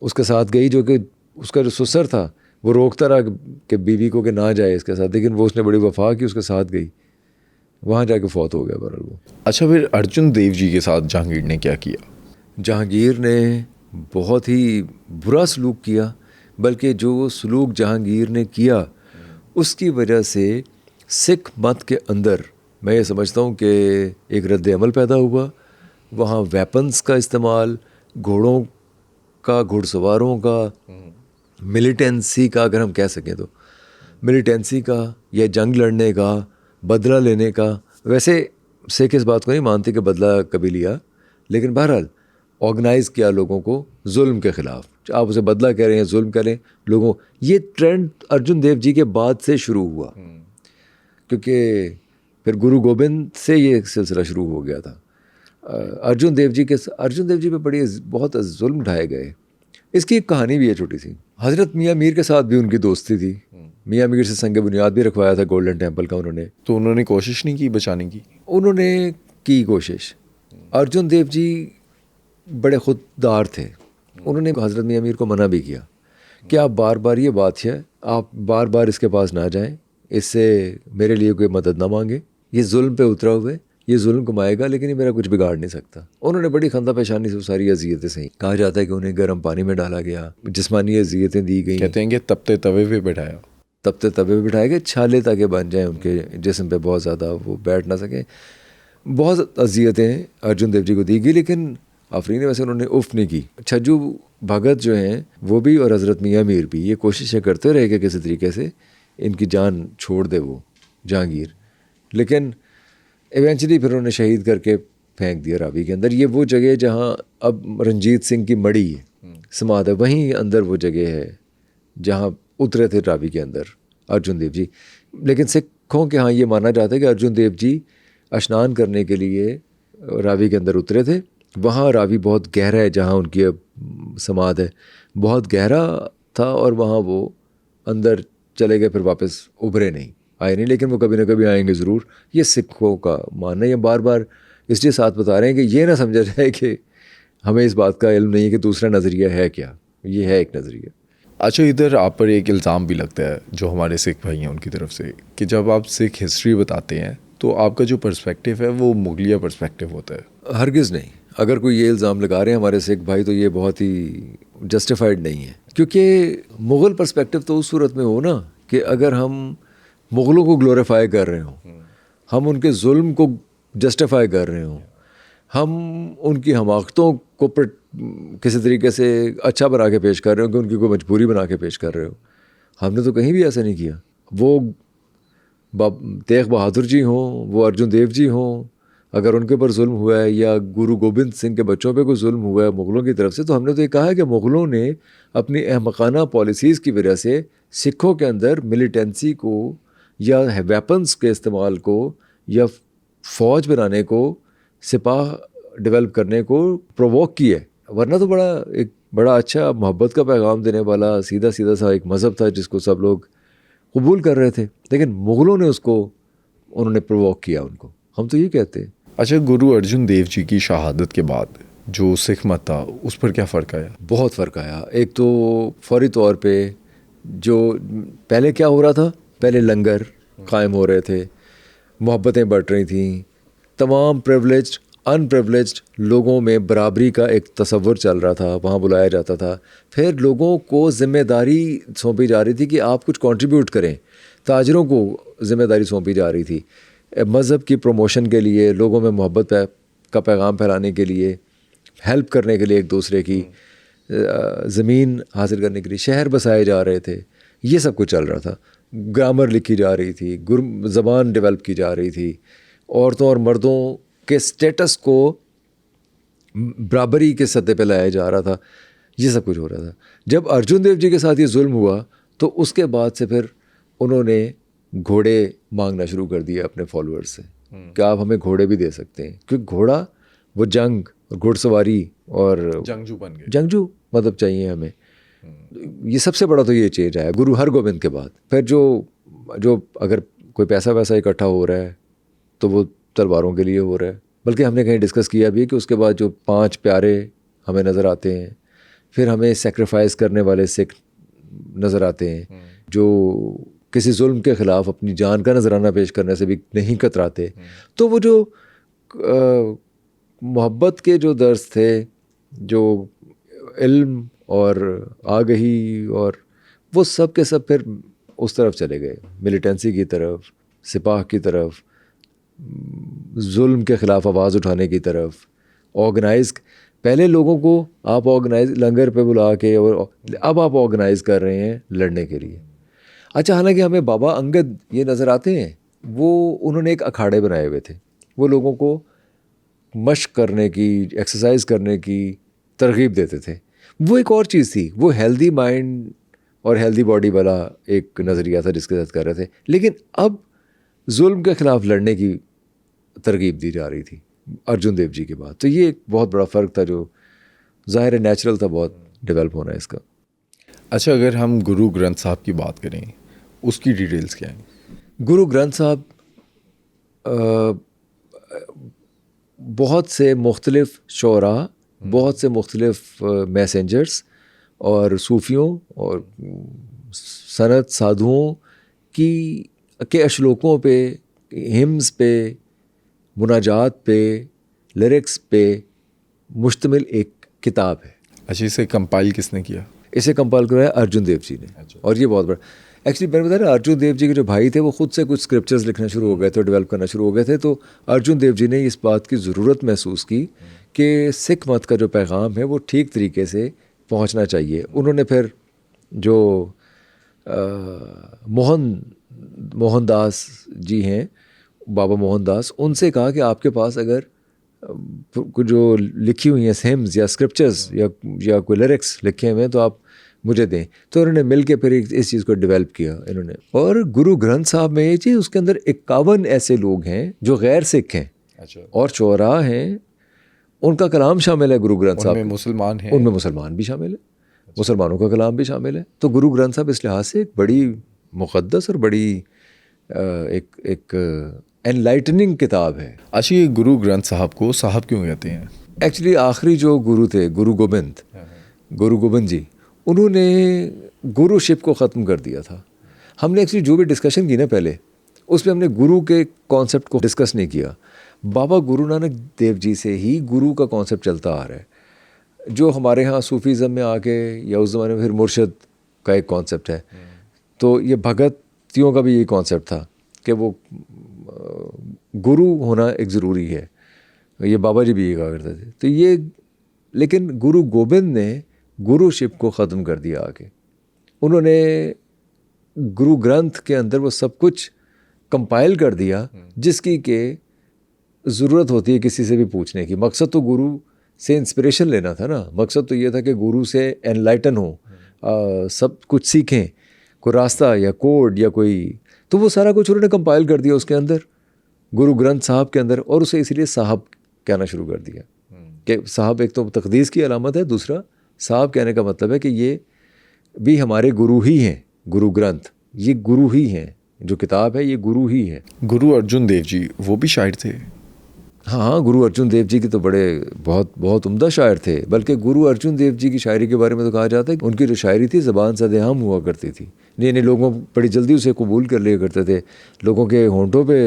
उसके साथ गई, जो कि उसका जो ससुर था वो रोकता रहा कि बीवी को कि ना जाए इसके साथ, लेकिन वो उसने बड़ी वफा की, उसके साथ गई, वहाँ जाके फौत हो गया बहरहाल वो। अच्छा, फिर अर्जुन देव जी के साथ जहांगीर ने क्या किया? जहांगीर ने बहुत ही बुरा सलूक किया, बल्कि जो सलूक जहांगीर ने किया उसकी वजह से सिख मत के अंदर मैं ये समझता हूँ कि एक रद्द अमल पैदा हुआ। वहाँ वेपन्स का इस्तेमाल, घोड़ों का, घुड़सवारों का, मिलिटेंसी का, अगर हम कह सकें तो मिलिटेंसी का या जंग लड़ने का, बदला लेने का। वैसे सिख इस बात को नहीं मानते कि बदला कभी लिया, लेकिन बहरहाल ऑर्गेनाइज़ किया लोगों को जुल्म के ख़िलाफ़। आप उसे बदला कह रहे हैं, जुल्म करें लोगों, ये ट्रेंड अर्जुन देव जी के बाद से शुरू हुआ, क्योंकि फिर गुरु गोबिंद से ये सिलसिला शुरू हो गया था। अर्जुन देव जी पे बहुत जुल्म ढाए गए। इसकी एक कहानी भी है छोटी सी। हज़रत मियाँ मीर के साथ भी उनकी दोस्ती थी। मियाँ मीर से संग बुनियाद भी रखवाया था गोल्डन टेम्पल का उन्होंने। तो उन्होंने कोशिश नहीं की बचाने की? उन्होंने की कोशिश। अर्जुन देव जी बड़े खुददार थे। उन्होंने हज़रत मियाँ मीर को मना भी किया कि आप बार बार, ये बात है, आप बार बार इसके पास ना जाएं, इससे मेरे लिए कोई मदद ना मांगे, ये जुल्म पे उतरा हुए, ये जुल्म कमाएगा लेकिन ये मेरा कुछ बिगाड़ नहीं सकता। उन्होंने बड़ी खंदा पेशानी से सारी अजियतें सही। कहा जाता है कि उन्हें गर्म पानी में डाला गया, जिस्मानी अजियतें दी गई। कहते हैं कि तपते तवे पे बैठाया, तपते तवे पे बिठाए गए, छाले ताकि बन जाएं उनके जिस्म पे, बहुत ज़्यादा वो बैठ ना सकें। बहुत अजियतें अर्जुन देव जी को दी गई, लेकिन आफरीन वैसे उन्होंने उफ़ नहीं की। छज्जू भगत जो हैं वो भी और हज़रत मियाँ मीर भी ये कोशिशें करते रहे कि किसी तरीके से इनकी जान छोड़ दे वो जहांगीर, लेकिन इवेंचुअली फिर उन्होंने शहीद करके फेंक दिया रावी के अंदर। ये वो जगह जहाँ अब रंजीत सिंह की मड़ी समाध है, वहीं अंदर वो जगह है जहाँ उतरे थे रावी के अंदर अर्जुन देव जी। लेकिन सिखों के यहाँ ये माना जाता है कि अर्जुन देव जी स्नान करने के लिए रावी के अंदर उतरे थे। वहाँ रावी बहुत गहरा है, जहाँ उनकी अब समाध है, बहुत गहरा था, और वहाँ वो अंदर चले गए, फिर वापस उभरे नहीं, आए नहीं, लेकिन वो कभी ना कभी आएंगे ज़रूर। ये सिखों का मानना है। ये बार बार इसलिए साथ बता रहे हैं कि ये ना समझा जाए कि हमें इस बात का इल्म नहीं है कि दूसरा नज़रिया है क्या, ये है एक नज़रिया। अच्छा, इधर आप पर एक इल्ज़ाम भी लगता है जो हमारे सिख भाई हैं उनकी तरफ से, कि जब आप सिख हिस्ट्री बताते हैं तो आपका जो पर्सपेक्टिव है वो मुगलिया पर्सपेक्टिव होता है। हरगिज़ नहीं। अगर कोई ये इल्ज़ाम लगा रहे हैं हमारे सिख भाई तो ये बहुत ही जस्टिफाइड नहीं है, क्योंकि मुग़ल पर्सपेक्टिव तो उस सूरत में हो ना कि अगर हम मुग़लों को ग्लोरीफाई कर रहे हों, हम उनके जुल्म को जस्टिफाई कर रहे हों, हम उनकी हमाकतों को किसी तरीके से अच्छा बना के पेश कर रहे हो कि उनकी कोई मजबूरी बना के पेश कर रहे हो। हमने तो कहीं भी ऐसा नहीं किया। वो तेग बहादुर जी हों, वो अर्जुन देव जी हों, अगर उनके ऊपर जुल्म हुआ है या गुरु गोबिंद सिंह के बच्चों पे कोई जुल्म हुआ है मुग़लों की तरफ से, तो हमने तो ये कहा है कि मुग़लों ने अपनी अहमकाना पॉलिसीज़ की वजह से सिखों के अंदर मिलिटेंसी को या वेपन्स के इस्तेमाल को या फ़ौज बनाने को, सिपाह डेवलप करने को प्रोवोक किया है। वरना तो एक बड़ा अच्छा मोहब्बत का पैगाम देने वाला सीधा सीधा सा एक मज़हब था जिसको सब लोग कबूल कर रहे थे, लेकिन मुग़लों ने उन्होंने प्रोवोक किया उनको। हम तो ये कहते हैं। अच्छा, गुरु अर्जुन देव जी की शहादत के बाद जो सिख मत था उस पर क्या फ़र्क आया? बहुत फ़र्क आया। एक तो फौरी तौर पे जो पहले क्या हो रहा था, पहले लंगर कायम हो रहे थे, मोहब्बतें बढ़ रही थीं, तमाम प्रिविलेज्ड अनप्रिविलेज्ड लोगों में बराबरी का एक तसव्वुर चल रहा था, वहाँ बुलाया जाता था। फिर लोगों को ज़िम्मेदारी सौंपी जा रही थी कि आप कुछ कंट्रीब्यूट करें। ताजरों को ज़िम्मेदारी सौंपी जा रही थी मज़हब की प्रमोशन के लिए, लोगों में मोहब्बत का पैगाम फैलाने के लिए, हेल्प करने के लिए, एक दूसरे की ज़मीन हासिल करने के लिए शहर बसाए जा रहे थे। ये सब कुछ चल रहा था। ग्रामर लिखी जा रही थी, ज़बान डेवलप की जा रही थी, औरतों और मर्दों के स्टेटस को बराबरी के सतह पे लाया जा रहा था। ये सब कुछ हो रहा था। जब अर्जुन देव जी के साथ ये जुल्म हुआ तो उसके बाद से फिर उन्होंने घोड़े मांगना शुरू कर दिया अपने फॉलोअर्स से कि आप हमें घोड़े भी दे सकते हैं, क्योंकि घोड़ा वो जंग और घुड़सवारी और जंगजू बन गए। जंगजू मतलब चाहिए हमें। ये सबसे बड़ा तो ये चेंज आया गुरु हरगोबिंद के बाद। फिर जो अगर कोई पैसा वैसा इकट्ठा हो रहा है तो वो तलवारों के लिए हो रहा है। बल्कि हमने कहीं डिस्कस किया भी कि उसके बाद जो 5 प्यारे हमें नज़र आते हैं, फिर हमें सेक्रीफाइस करने वाले सिख नज़र आते हैं जो किसी जुल्म के ख़िलाफ़ अपनी जान का नजराना पेश करने से भी नहीं कतराते। तो वो जो मोहब्बत के जो दर्स थे, जो इल्म और आगही और वो सब के सब फिर उस तरफ चले गए, मिलिटेंसी की तरफ, सिपाह की तरफ, जुल्म के ख़िलाफ़ आवाज़ उठाने की तरफ, ऑर्गेनाइज। पहले लोगों को आप ऑर्गेनाइज लंगर पे बुला के, और अब आप ऑर्गेनाइज़ कर रहे हैं लड़ने के लिए। अच्छा, हालांकि हमें बाबा अंगद ये नज़र आते हैं, उन्होंने एक अखाड़े बनाए हुए थे, वो लोगों को मश्क करने की, एक्सरसाइज करने की तरगीब देते थे। वो एक और चीज़ थी, वो हेल्दी माइंड और हेल्दी बॉडी वाला एक नज़रिया था जिसके साथ कर रहे थे। लेकिन अब जुल्म के ख़िलाफ़ लड़ने की तरगीब दी जा रही थी अर्जुन देव जी के बाद। तो ये एक बहुत बड़ा फ़र्क था जो ज़ाहिर नेचुरल था बहुत डेवलप होना इसका। अच्छा, अगर हम गुरु ग्रंथ साहब की बात करें, उसकी डिटेल्स क्या हैं? गुरु ग्रंथ साहब बहुत से मुख्तलिफ शोरा, बहुत से मुख्तलिफ मैसेंजर्स और सूफ़ियों और सनत साधुओं के अशलोकों पे, हिम्स पे, मुनाजात पे, लिरिक्स पे मुश्तमिल एक किताब है। अच्छा, इसे कंपाइल किसने किया? इसे कंपाइल कराया अर्जुन देव जी ने। अच्छा। और ये बहुत बड़ा, एक्चुअली मैंने बताया ना, अर्जुन देव जी के जो भाई थे वो खुद से कुछ स्क्रिप्चर्स लिखना शुरू हो गए थे, डेवलप करना शुरू हो गए थे। तो अर्जुन देव जी ने इस बात की ज़रूरत महसूस की कि सिख मत का जो पैगाम है वो ठीक तरीके से पहुंचना चाहिए। उन्होंने फिर जो मोहनदास जी हैं, बाबा मोहनदास, उनसे कहा कि आपके पास अगर जो लिखी हुई हैं हिम्स या स्क्रिप्चर्स या कोई लिरिक्स लिखे हुए हैं तो आप मुझे दें। तो उन्होंने मिल के फिर इस चीज़ को डेवलप किया इन्होंने। और गुरु ग्रंथ साहब में ये चीज़, उसके अंदर 51 ऐसे लोग हैं जो गैर सिख हैं। अच्छा। और चौरा हैं, उनका कलाम शामिल है गुरु ग्रंथ साहब। उनमें मुसलमान हैं? उनमें मुसलमान भी शामिल है, मुसलमानों का कलाम भी शामिल है। तो गुरु ग्रंथ साहब इस लिहाज से एक बड़ी मुक़द्दस और बड़ी एक एनलाइटनिंग किताब है। अच्छा, ये गुरु ग्रंथ साहब को साहब क्यों कहते हैं? एक्चुअली आखिरी जो गुरु थे, गुरु गोबिंद जी, उन्होंने गुरुशिप को ख़त्म कर दिया था। हमने एक्चुअली जो भी डिस्कशन की ना पहले, उसमें हमने गुरु के कॉन्सेप्ट को डिस्कस नहीं किया। बाबा गुरु नानक देव जी से ही गुरु का कॉन्सेप्ट चलता आ रहा है, जो हमारे यहाँ सूफीज़म में आके या उस ज़माने में फिर मुर्शद का एक कॉन्सेप्ट है। तो ये भगतियों का भी यही कॉन्सेप्ट था कि वो गुरु होना एक ज़रूरी है। ये बाबा जी भी ये कहा करते थे। तो ये, लेकिन गुरु गोबिंद ने गुरुशिप को ख़त्म कर दिया आके। उन्होंने गुरु ग्रंथ के अंदर वो सब कुछ कंपाइल कर दिया जिसकी के ज़रूरत होती है किसी से भी पूछने की। मकसद तो गुरु से इंस्पिरेशन लेना था ना, मकसद तो ये था कि गुरु से एनलाइटन हो, सब कुछ सीखें, कोई रास्ता या कोड या कोई, तो वो सारा कुछ उन्होंने कंपाइल कर दिया उसके अंदर, गुरु ग्रंथ साहब के अंदर, और उसे इसलिए साहब कहना शुरू कर दिया कि साहब एक तो तकदीस की अलामत है, दूसरा साहब कहने का मतलब है कि ये भी हमारे गुरु ही हैं। गुरु ग्रंथ ये गुरु ही हैं, जो किताब है ये गुरु ही है। गुरु अर्जुन देव जी वो भी शायर थे? हाँ, गुरु अर्जुन देव जी की तो बड़े बहुत बहुत उम्दा शायर थे। बल्कि गुरु अर्जुन देव जी की शायरी के बारे में तो कहा जाता है कि उनकी जो शायरी थी ज़बान सदेआम हुआ करती थी, यानी लोगों बड़ी जल्दी उसे कबूल कर लिया करते थे, लोगों के होंठों पे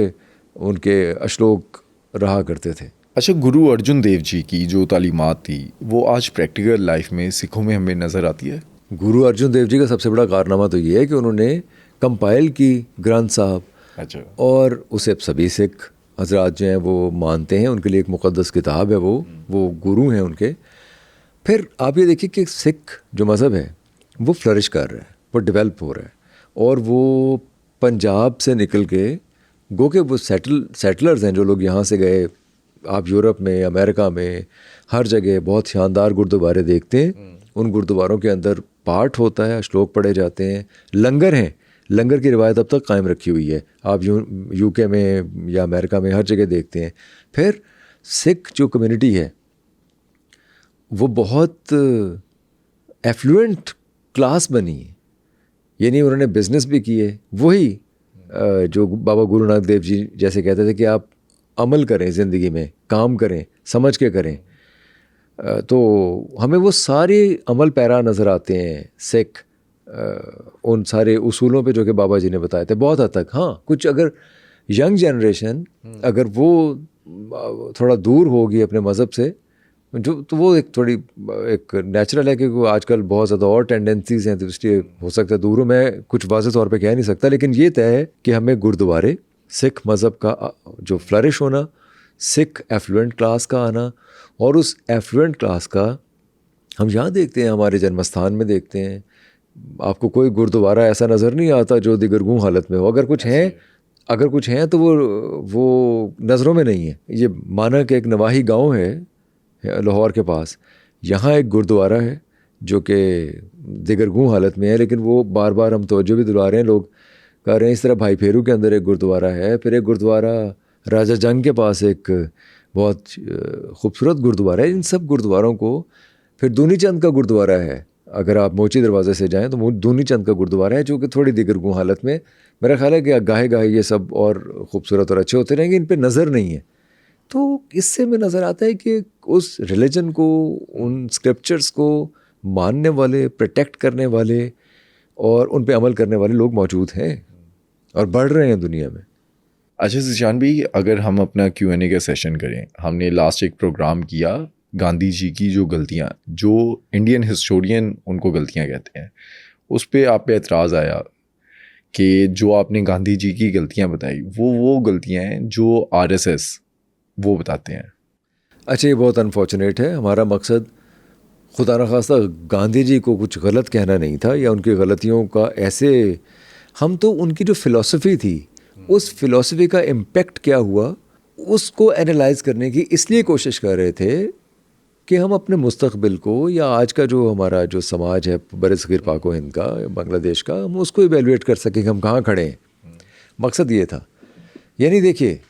उनके अश्लोक रहा करते थे। अच्छा, गुरु अर्जुन देव जी की जो तालीमात थी वो आज प्रैक्टिकल लाइफ में सिखों में हमें नज़र आती है? गुरु अर्जुन देव जी का सबसे बड़ा कारनामा तो ये है कि उन्होंने कंपाइल की ग्रंथ साहब। अच्छा। और उसे सभी सिख हजरात जो हैं वो मानते हैं, उनके लिए एक मुक़द्दस किताब है वो गुरु हैं उनके। फिर आप ये देखिए कि सिख जो मज़हब है वो फ्लरिश कर रहा है, वो डेवलप हो रहा है, और वो पंजाब से निकल के गो के वो सेटलर्स हैं, जो लोग यहाँ से गए, आप यूरोप में, अमेरिका में, हर जगह बहुत शानदार गुरुद्वारे देखते हैं। उन गुरुद्वारों के अंदर पाठ होता है, श्लोक पढ़े जाते हैं, लंगर हैं, लंगर की रिवायत अब तक कायम रखी हुई है, आप यूके में या अमेरिका में हर जगह देखते हैं। फिर सिख जो कम्युनिटी है वो बहुत एफ्लुएंट क्लास बनी है, यानी उन्होंने बिज़नेस भी किए। वही जो बाबा गुरु नानक देव जी जैसे कहते थे कि आप अमल करें, ज़िंदगी में काम करें, समझ के करें, तो हमें वो सारे अमल पैरा नज़र आते हैं सिख उन सारे उसूलों पे जो कि बाबा जी ने बताए थे बहुत हद तक। हाँ, कुछ अगर यंग जनरेशन अगर वो थोड़ा दूर होगी अपने मज़हब से, जो तो वो एक थोड़ी एक नेचुरल है, क्योंकि आजकल बहुत ज़्यादा और टेंडेंसीज़ हैं, तो इसलिए हो सकता है दूर हो। मैं कुछ वाज़ेह तौर पे कह नहीं सकता, लेकिन ये तय है कि हमें गुरुद्वारे, सिख मज़हब का जो फ्लरिश होना, सिख एफ्लुएंट क्लास का आना, और उस एफ्लुएंट क्लास का हम यहाँ देखते हैं, हमारे जन्मस्थान में देखते हैं, आपको कोई गुरुद्वारा ऐसा नज़र नहीं आता जो दिगरगूं हालत में हो। अगर कुछ हैं तो वो नज़रों में नहीं है। ये माना कि एक नवाही गांव है लाहौर के पास, यहाँ एक गुरुद्वारा है जो कि दिगरगूं हालत में है, लेकिन वो बार बार हम तवज्जो भी दिलवा रहे हैं, लोग कह रहे हैं। इस तरह भाई फेरू के अंदर एक गुरुद्वारा है, फिर एक गुरुद्वारा राजा जंग के पास एक बहुत खूबसूरत गुरुद्वारा है। इन सब गुरुद्वारों को, फिर दूनी चंद का गुरुद्वारा है, अगर आप मोची दरवाज़े से जाएं तो दूनी चंद का गुरुद्वारा है, जो कि थोड़ी दिगरगूं हालत में, मेरा ख्याल है कि गाहे गाहे ये सब और ख़ूबसूरत और अच्छे होते रहेंगे, इन पे नज़र नहीं है। तो इससे में नज़र आता है कि उस रिलीजन को, उन स्क्रिप्चर्स को मानने वाले, प्रोटेक्ट करने वाले और उन पे अमल करने वाले लोग मौजूद हैं और बढ़ रहे हैं दुनिया में। अच्छा ज़ीशान भाई, अगर हम अपना Q&A का सेशन करें, हमने लास्ट एक प्रोग्राम किया गांधी जी की जो गलतियाँ, जो इंडियन हिस्टोरियन उनको गलतियाँ कहते हैं, उस पर आप पे एतराज़ आया कि जो आपने गांधी जी की गलतियाँ बताई वो गलतियाँ हैं जो RSS वो बताते हैं। अच्छा, ये बहुत अनफॉर्चुनेट है। हमारा मकसद खुदा न खास्ता गांधी जी को कुछ गलत कहना नहीं था, या उनकी गलतियों का ऐसे, हम तो उनकी जो फ़िलॉसफी थी, उस फिलॉसफी का इम्पेक्ट क्या हुआ उसको एनालाइज करने की इसलिए कोशिश कर रहे थे कि हम अपने मुस्तकबिल को, या आज का जो हमारा जो समाज है बरसगीर पाक व हिंद का, बांग्लादेश का, हम उसको इवेलुएट कर सकें कि हम कहाँ खड़े हैं। मकसद ये था। यानी देखिए,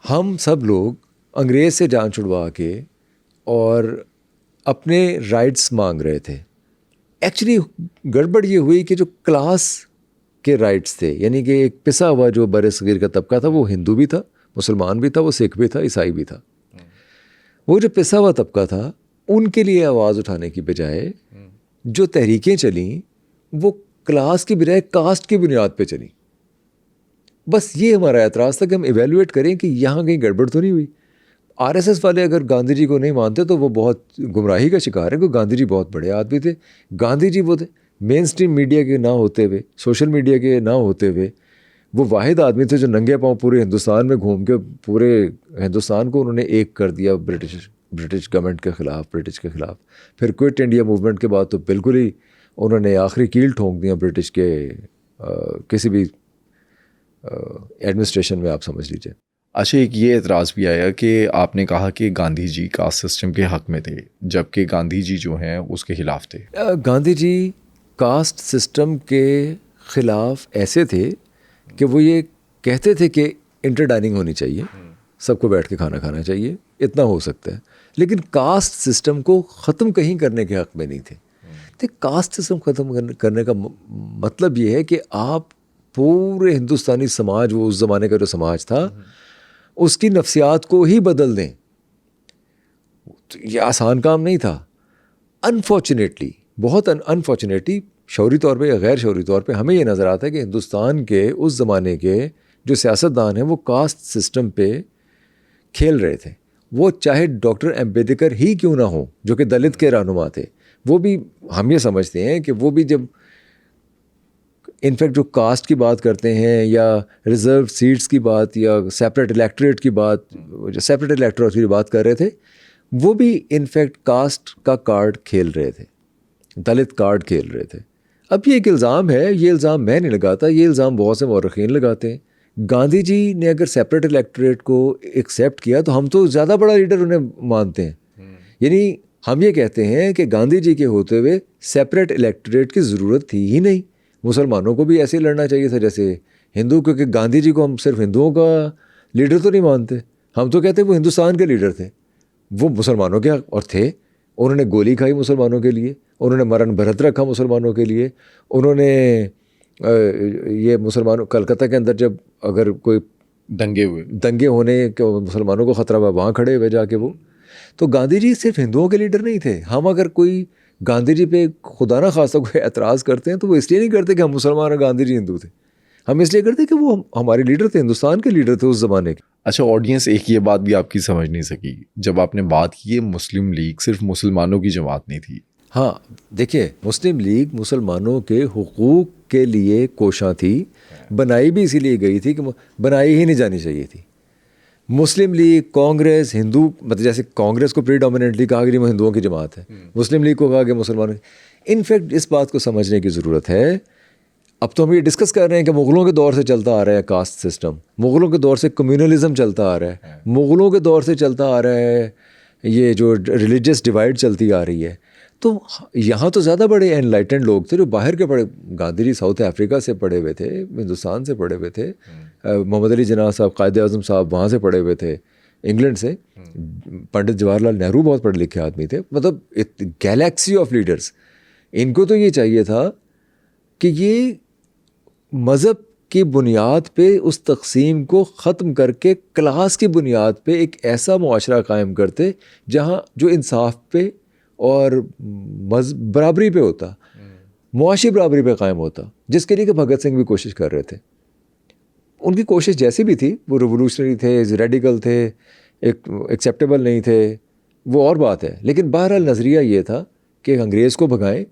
हम सब लोग अंग्रेज़ से जान छुड़वा के और अपने राइट्स मांग रहे थे। एक्चुअली गड़बड़ ये हुई कि जो क्लास के राइट्स थे, यानी कि एक पिसा हुआ जो बरसगीर का तबका था, वो हिंदू भी था, मुसलमान भी था, वो सिख भी था, ईसाई भी था। वो जो पिसा हुआ तबका था, उनके लिए आवाज़ उठाने की बजाय जो तहरीकें चलीं वो क्लास की बजाय कास्ट की बुनियाद पे चली। बस ये हमारा एतराज़ था कि हम इवेलुएट करें कि यहाँ कहीं गड़बड़ तो नहीं हुई। RSS वाले अगर गांधी जी को नहीं मानते तो वो बहुत गुमराही का शिकार है, क्योंकि गांधी जी बहुत बड़े आदमी थे। गांधी जी वो थे मेन स्ट्रीम मीडिया के ना होते हुए, सोशल मीडिया के ना होते हुए, वो वाहिद आदमी थे जो नंगे पांव पूरे हिंदुस्तान में घूम के पूरे हिंदुस्तान को उन्होंने एक कर दिया ब्रिटिश गवर्नमेंट के ख़िलाफ़, ब्रिटिश के ख़िलाफ़। फिर क्विट इंडिया मूवमेंट के बाद तो बिल्कुल ही उन्होंने आखिरी कील ठोंक दिया ब्रिटिश के किसी भी एडमिनिस्ट्रेशन में, आप समझ लीजिए। अच्छा, एक ये एतराज़ भी आया कि आपने कहा कि गांधी जी कास्ट सिस्टम के हक़ में थे, जबकि गांधी जी जो हैं उसके ख़िलाफ़ थे। गांधी जी कास्ट सिस्टम के ख़िलाफ़ ऐसे थे कि वो ये कहते थे कि इंटर डाइनिंग होनी चाहिए, सबको बैठ के खाना खाना चाहिए, इतना हो सकता है, लेकिन कास्ट सिस्टम को ख़त्म कहीं करने के हक़ में नहीं थे। तो कास्ट सिस्टम ख़त्म करने का मतलब ये है कि आप पूरे हिंदुस्तानी समाज, वो उस ज़माने का जो समाज था, उसकी नफ्सियात को ही बदल दें। तो ये आसान काम नहीं था। अनफॉर्चुनेटली, बहुत अनफॉर्चुनेटली, शौरी तौर पे या गैर शौरी तौर पे हमें ये नज़र आता है कि हिंदुस्तान के उस ज़माने के जो सियासतदान हैं वो कास्ट सिस्टम पे खेल रहे थे। वो चाहे डॉक्टर अम्बेडकर ही क्यों ना हो, जो कि दलित के रहनुमा थे, वो भी हम ये समझते हैं कि वो भी जब इनफैक्ट जो कास्ट की बात करते हैं या रिज़र्व सीट्स की बात या सेपरेट इलेक्टोरेट की बात, जो सेपरेट इलेक्टोरेट की बात कर रहे थे, वो भी इनफैक्ट कास्ट का कार्ड खेल रहे थे, दलित कार्ड खेल रहे थे। अब ये एक इल्ज़ाम है, ये इल्ज़ाम मैं नहीं लगाता, ये इल्ज़ाम बहुत से मौरख़ीन लगाते हैं। गांधी जी ने अगर सेपरेट इलेक्टोरेट को एक्सेप्ट किया तो हम तो ज़्यादा बड़ा लीडर उन्हें मानते हैं। यानी हम ये कहते हैं कि गांधी जी के होते हुए सेपरेट इलेक्टोरेट की ज़रूरत थी ही नहीं। मुसलमानों को भी ऐसे ही लड़ना चाहिए था जैसे हिंदू, क्योंकि गांधी जी को हम सिर्फ हिंदुओं का लीडर तो नहीं मानते, हम तो कहते हैं वो हिंदुस्तान के लीडर थे, वो मुसलमानों के और थे। उन्होंने गोली खाई मुसलमानों के लिए, उन्होंने मरण भरत रखा मुसलमानों के लिए, उन्होंने ये मुसलमानों, कलकत्ता के अंदर जब अगर कोई दंगे होने के मुसलमानों को ख़तरा हुआ, वहाँ खड़े हुए जाके वो। तो गांधी जी सिर्फ हिंदुओं के लीडर नहीं थे। हम अगर कोई गांधी जी पे खुदा ना खासा कोई एतराज़ करते हैं तो वो इसलिए नहीं करते कि हम मुसलमान और गांधी जी हिंदू थे, हम इसलिए करते कि वो हमारे लीडर थे, हिंदुस्तान के लीडर थे उस ज़माने के। अच्छा, ऑडियंस एक ये बात भी आपकी समझ नहीं सकी जब आपने बात की है मुस्लिम लीग सिर्फ मुसलमानों की जमात नहीं थी। हाँ, देखिए, मुस्लिम लीग मुसलमानों के हुकूक के लिए कोशां थी, बनाई भी इसीलिए गई थी कि बनाई ही नहीं जानी चाहिए थी। मुस्लिम लीग, कांग्रेस, हिंदू, मतलब जैसे कांग्रेस को प्रीडोमिनेंटली कहा कि वो हिंदुओं की जमात है, मुस्लिम लीग को कहा कि मुसलमानों की। इनफैक्ट इस बात को समझने की ज़रूरत है, अब तो हम ये डिस्कस कर रहे हैं कि मुग़लों के दौर से चलता आ रहा है कास्ट सिस्टम, मुग़लों के दौर से कम्युनलिज़म चलता आ रहा है, मुग़लों के दौर से चलता आ रहा है ये जो रिलीजियस डिवाइड चलती आ रही है। तो यहाँ तो ज़्यादा बड़े एनलाइटेंड लोग थे जो बाहर के पढ़े, गांधी जी साउथ अफ्रीका से पढ़े हुए थे, हिंदुस्तान से पढ़े हुए थे, मोहम्मद अली जिन्ना साहब, कायदे आज़म साहब वहाँ से पढ़े हुए थे, इंग्लैंड से। पंडित जवाहरलाल नेहरू बहुत पढ़े लिखे आदमी थे। मतलब गैलेक्सी ऑफ लीडर्स। इनको तो ये चाहिए था कि ये मज़हब की बुनियाद पे उस तकसीम को ख़त्म करके क्लास की बुनियाद पे एक ऐसा मुआशरा कायम करते जहाँ जो इंसाफ पे और बराबरी पे होता, मुआशी बराबरी पे कायम होता, जिसके लिए कि भगत सिंह भी कोशिश कर रहे थे। उनकी कोशिश जैसी भी थी, वो रिवोल्यूशनरी थे, रेडिकल थे, एक्सेप्टेबल नहीं थे, वो और बात है। लेकिन बहरहाल नज़रिया ये था कि अंग्रेज़ को भगाएं,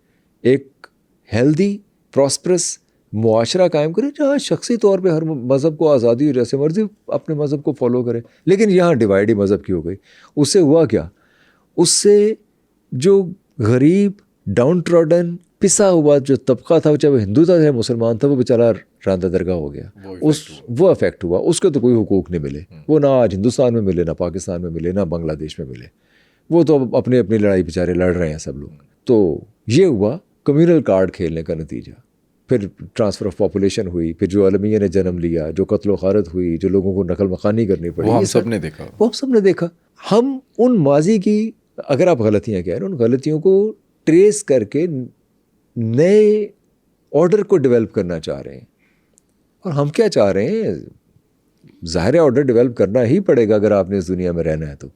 एक हेल्दी प्रॉस्परस मुआशरा कायम करें जहाँ शख्सी तौर पे हर मज़हब को आज़ादी हो, जैसे मर्जी अपने मज़हब को फॉलो करे। लेकिन यहाँ डिवाइड ही मज़हब की हो गई। उससे हुआ क्या? उससे जो गरीब, डाउन ट्रॉडन, पिसा हुआ जो तबका था, चाहे वो हिंदू था चाहे मुसलमान था, वो बेचारा रांदा दरगाह हो गया। वो अफेक्ट हुआ। उसको तो कोई हुकूक नहीं मिले, वो ना आज हिंदुस्तान में मिले, ना पाकिस्तान में मिले, ना बांग्लादेश में मिले। वो तो अपनी अपनी लड़ाई बेचारे लड़ रहे हैं सब लोग। तो ये हुआ कम्युनल कार्ड खेलने का नतीजा। फिर ट्रांसफ़र ऑफ पॉपुलेशन हुई, फिर जो अलमिया ने जन्म लिया, जो कत्ल ख़ारत हुई, जो लोगों को नकल मकानी करनी पड़ी, वो हम सब ने देखा। वो हम सब ने देखा। हम उन माजी की, अगर आप गलतियाँ कह रहे हैं, उन गलतियों को ट्रेस करके नए ऑर्डर को डेवलप करना चाह रहे हैं। और हम क्या चाह रहे हैं? ज़ाहिर ऑर्डर डेवलप करना ही पड़ेगा अगर आपने इस दुनिया में रहना है, तो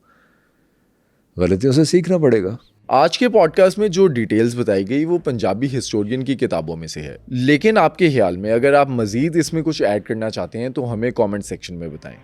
गलतियों से सीखना पड़ेगा। आज के पॉडकास्ट में जो डिटेल्स बताई गई वो पंजाबी हिस्टोरियन की किताबों में से है, लेकिन आपके ख्याल में अगर आप मज़ीद इसमें कुछ ऐड करना चाहते हैं तो हमें कमेंट सेक्शन में बताएं।